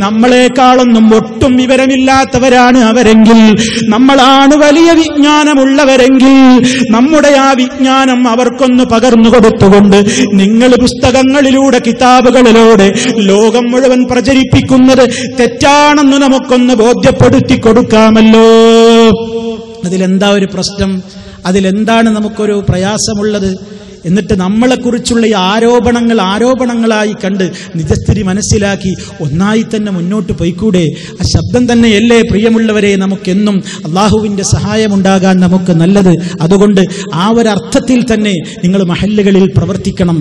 നമ്മളെക്കാളൊന്നും ഒട്ടും വിവരമില്ലാത്തവരാണ് അവരെങ്കിൽ, നമ്മളാണ് വലിയ വിജ്ഞാനമുള്ളവരെങ്കിൽ നമ്മുടെ ആ വിജ്ഞാനം അവർക്കൊന്ന് പകർന്നു കൊടുത്തുകൊണ്ട് നിങ്ങൾ പുസ്തകങ്ങളിലൂടെ കിതാബുകളിലൂടെ ലോകം മുഴുവൻ പ്രചരിപ്പിക്കുന്നത് തെറ്റാണെന്ന് നമുക്കൊന്ന് ബോധ്യപ്പെടുത്തി കൊടുക്കാമല്ലോ. അതിലെന്താ ഒരു പ്രശ്നം? അതിലെന്താണ് നമുക്കൊരു പ്രയാസമുള്ളത്? എന്നിട്ട് നമ്മളെക്കുറിച്ചുള്ള ഈ ആരോപണങ്ങളായി കണ്ട് നിജസ്ഥിതി മനസ്സിലാക്കി ഒന്നായി തന്നെ മുന്നോട്ട് പോയിക്കൂടെ? ആ ശബ്ദം തന്നെയല്ലേ പ്രിയമുള്ളവരെ നമുക്കെന്നും അള്ളാഹുവിൻ്റെ സഹായമുണ്ടാകാൻ നമുക്ക് നല്ലത്. അതുകൊണ്ട് ആ ഒരർത്ഥത്തിൽ തന്നെ നിങ്ങൾ മഹല്ലുകളിൽ പ്രവർത്തിക്കണം.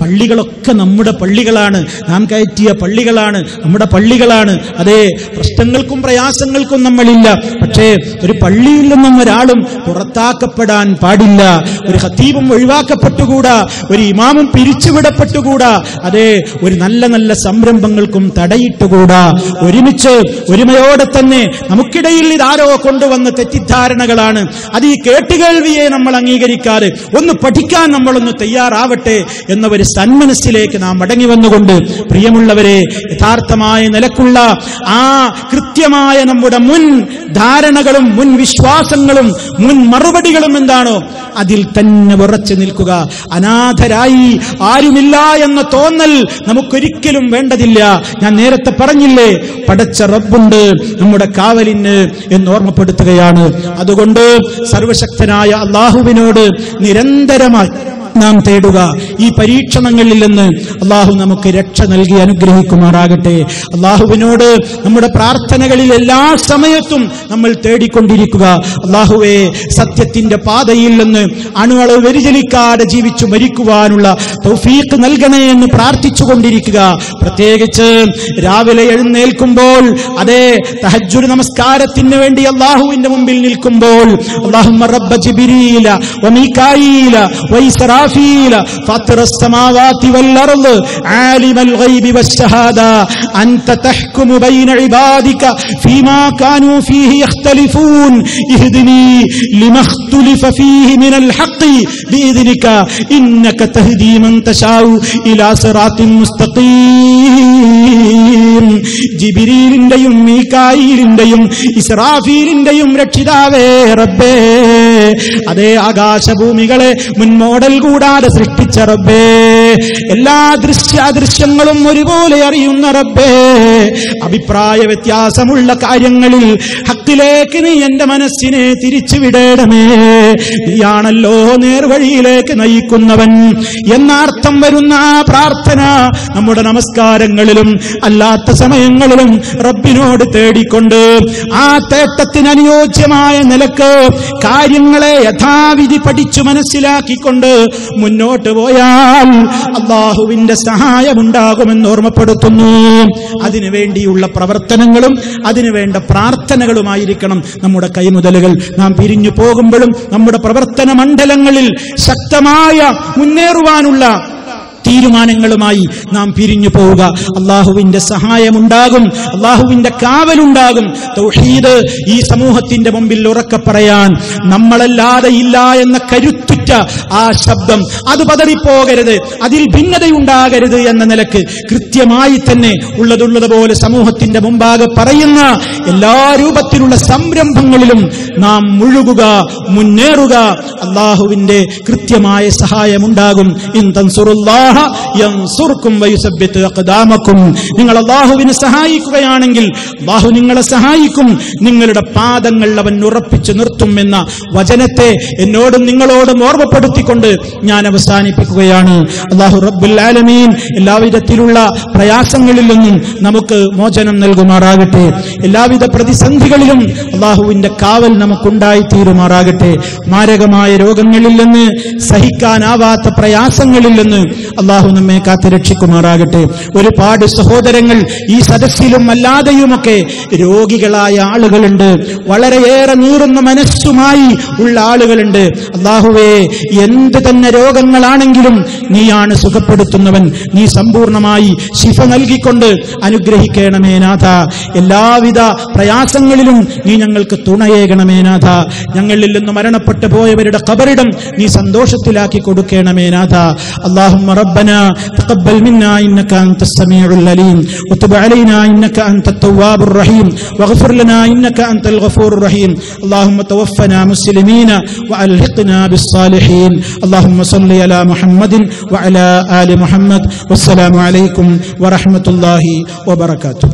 പള്ളികളൊക്കെ നമ്മുടെ പള്ളികളാണ്, നാം കയറ്റിയ പള്ളികളാണ്, നമ്മുടെ പള്ളികളാണ്. അതേ, പ്രശ്നങ്ങൾക്കും പ്രയാസങ്ങൾക്കും നമ്മളില്ല. പക്ഷേ ഒരു പള്ളിയിൽ നിന്നും ഒരാളും പുറത്താക്കപ്പെടാൻ പാടില്ല. ഒരു ഖത്തീബും ഒഴിവാക്കപ്പെട്ടുകൂടാ, ഒരു ഇമാമും പിരിച്ചുവിടപ്പെട്ടുകൂടാ, അതേ ഒരു നല്ല നല്ല സംരംഭങ്ങൾക്കും തടയിട്ടുകൂടാ. ഒരുമിച്ച് ഒരുമയോടെ തന്നെ നമുക്കിടയിൽ ഇതാരോ കൊണ്ടുവന്ന തെറ്റിദ്ധാരണകളാണ്, അത് ഈ കേട്ടുകേൾവിയെ നമ്മൾ അംഗീകരിക്കാതെ ഒന്ന് പഠിക്കാൻ നമ്മളൊന്ന് തയ്യാറാവട്ടെ എന്ന ഒരു സന്മനസ്സിലേക്ക് നാം മടങ്ങി വന്നുകൊണ്ട്, പ്രിയമുള്ളവരെ, യഥാർത്ഥമായ നിലക്കുള്ള ആ കൃത്യമായ നമ്മുടെ മുൻ ധാരണകളും മുൻ വിശ്വാസങ്ങളും മുൻ മറുപടികളും എന്താണോ അതിൽ തന്നെ ഉറച്ചു നിൽക്കുക. അനാഥരായി ആരുമില്ല എന്ന തോന്നൽ നമുക്കൊരിക്കലും വേണ്ടതില്ല. ഞാൻ നേരത്തെ പറഞ്ഞില്ലേ, പടച്ച റബ്ബുണ്ട് നമ്മുടെ കാവലിന് എന്ന് ഓർമ്മപ്പെടുത്തുകയാണ്. അതുകൊണ്ട് സർവശക്തനായ അല്ലാഹുവിനോട് നിരന്തരമായി നാം തേടുക. ഈ പരീക്ഷണങ്ങളിൽ നിന്ന് അള്ളാഹു നമുക്ക് രക്ഷ നൽകി അനുഗ്രഹിക്കുമാറാകട്ടെ. അള്ളാഹുവിനോട് നമ്മുടെ പ്രാർത്ഥനകളിൽ എല്ലാ സമയത്തും നമ്മൾ തേടിക്കൊണ്ടിരിക്കുക. അള്ളാഹുവേ, സത്യത്തിന്റെ പാതയിൽ നിന്ന് അണുവളവ് വ്യതിചലിക്കാതെ ജീവിച്ചു മരിക്കുവാനുള്ള തൗഫീഖ് നൽകണേ എന്ന് പ്രാർത്ഥിച്ചുകൊണ്ടിരിക്കുക. പ്രത്യേകിച്ച് രാവിലെ എഴുന്നേൽക്കുമ്പോൾ, അതേ തഹജ്ജുദ് നമസ്കാരത്തിന് വേണ്ടി അള്ളാഹുവിന്റെ മുമ്പിൽ നിൽക്കുമ്പോൾ, അല്ലാഹുമ്മ റബ്ബ ജിബ്രീല വമീകായീല വഇസ്റാഫീല ഫാത്തിറ السماوات والأرض عالم الغيب والشهادة أنت تحكم بين عبادك فيما كانوا فيه يختلفون اهدني لما اختلف فيه من الحق بإذنك إنك تهدي من تشاء إلى صراط مستقيم. ജിബ്രീലിന്റെയും മീകായീലിന്റെയും ഇസ്രാഫീലിന്റെയും രക്ഷിതാവേ റബ്ബേ, അതേ ആകാശഭൂമികളെ മുൻമോഡൽ കൂടാതെ സൃഷ്ടിച്ച റബ്ബേ, എല്ലാ ദൃശ്യാദൃശ്യങ്ങളും ഒരുപോലെ അറിയുന്ന റബ്ബേ, അഭിപ്രായ വ്യത്യാസമുള്ള കാര്യങ്ങളിൽ ഹക്കിലേക്ക് നീ എന്റെ മനസ്സിനെ തിരിച്ചുവിടേണമേ. നീയാണല്ലോ നേർവഴിയിലേക്ക് നയിക്കുന്നവൻ എന്നർത്ഥം വരുന്ന ആ പ്രാർത്ഥന നമ്മുടെ നമസ്കാരങ്ങളിലും അല്ലാത്ത സമയങ്ങളിലും റബ്ബിനോട് തേടിക്കൊണ്ട് ആ തേട്ടത്തിന് അനുയോജ്യമായ നിലക്ക് കാര്യങ്ങളെ യഥാവിധി പഠിച്ചു മനസ്സിലാക്കിക്കൊണ്ട് മുന്നോട്ട് പോയാൽ അല്ലാഹുവിന്റെ സഹായമുണ്ടാകുമെന്ന് ഓർമ്മപ്പെടുത്തുന്നു. അതിനുവേണ്ടിയുള്ള പ്രവർത്തനങ്ങളും അതിനുവേണ്ട പ്രാർത്ഥനകളുമായിരിക്കണം നമ്മുടെ കൈമുതലുകൾ. നാം പിരിഞ്ഞു പോകുമ്പോഴും നമ്മുടെ പ്രവർത്തന മണ്ഡലങ്ങളിൽ ശക്തമായ മുന്നേറുവാനുള്ള തീരുമാനങ്ങളുമായി നാം പിരിഞ്ഞു പോവുക. അള്ളാഹുവിന്റെ സഹായമുണ്ടാകും, അള്ളാഹുവിന്റെ കാവലുണ്ടാകും. തൗഹീദ് ഈ സമൂഹത്തിന്റെ മുമ്പിൽ ഉറക്കെ പറയാൻ നമ്മളല്ലാതെ ഇല്ല എന്ന കരുത്തുറ്റ ആ ശബ്ദം അത് പതറിപ്പോകരുത്, അതിൽ ഭിന്നതയുണ്ടാകരുത് എന്ന നിലക്ക് കൃത്യമായി തന്നെ ഉള്ളതുള്ളതുപോലെ സമൂഹത്തിന്റെ മുമ്പാകെ പറയുന്ന എല്ലാ രൂപത്തിലുള്ള സംരംഭങ്ങളിലും നാം മുഴുകുക, മുന്നേറുക. അള്ളാഹുവിന്റെ കൃത്യമായ സഹായമുണ്ടാകും. ഇൻ തൻസുറുല്ലാഹ യൻസുർക്കും വയുസബ്ബിത് അഖ്ദാമക്കും. നിങ്ങൾ അല്ലാഹുവിനെ സഹായിക്കുകയാണെങ്കിൽ അല്ലാഹു നിങ്ങളെ സഹായിക്കും, നിങ്ങളുടെ പാദങ്ങൾ അവൻ ഉറപ്പിച്ചു നിർത്തും എന്ന വചനത്തെ എന്നോടും നിങ്ങളോടും ഓർമ്മപ്പെടുത്തിക്കൊണ്ട് ഞാൻ അവസാനിപ്പിക്കുകയാണ്. അല്ലാഹു റബ്ബുൽ ആലമീൻ എല്ലാവിധത്തിലുള്ള പ്രയാസങ്ങളിൽ നിന്നും നമുക്ക് മോചനം നൽകുമാറാകട്ടെ. എല്ലാവിധ പ്രതിസന്ധികളിലും അല്ലാഹുവിന്റെ കാവൽ നമുക്കുണ്ടായി തീരുമാറാകട്ടെ. മാരകമായ രോഗങ്ങളിൽ നിന്ന്, സഹിക്കാനാവാത്ത പ്രയാസങ്ങളിൽ നിന്ന് അള്ളാഹു നമ്മെ കാത്തുരക്ഷിക്കുമാറാകട്ടെ. ഒരുപാട് സഹോദരങ്ങൾ ഈ സദസ്സിലും അല്ലാതെയുമൊക്കെ രോഗികളായ ആളുകളുണ്ട്, വളരെയേറെ നീറുന്ന മനസ്സുമായി ഉള്ള ആളുകളുണ്ട്. അള്ളാഹുവേ, എന്ത് തന്നെ രോഗങ്ങളാണെങ്കിലും നീയാണ് സുഖപ്പെടുത്തുന്നവൻ. നീ സമ്പൂർണമായി ശിഫ നൽകിക്കൊണ്ട് അനുഗ്രഹിക്കണമേ നാഥ. എല്ലാവിധ പ്രയാസങ്ങളിലും നീ ഞങ്ങൾക്ക് തുണയേകണമേ നാഥ. ഞങ്ങളിൽ നിന്ന് മരണപ്പെട്ടു പോയവരുടെ ഖബറിടം നീ സന്തോഷത്തിലാക്കി കൊടുക്കണമേ നാഥ. اللهم ربنا تقبل منا إنك أنت السميع العليم وتب علينا إنك أنت التواب الرحيم واغفر لنا إنك أنت الغفور الرحيم. اللهم توفنا مسلمين وألحقنا بالصالحين. اللهم صل على محمد وعلى آل محمد. والسلام عليكم ورحمة الله وبركاته.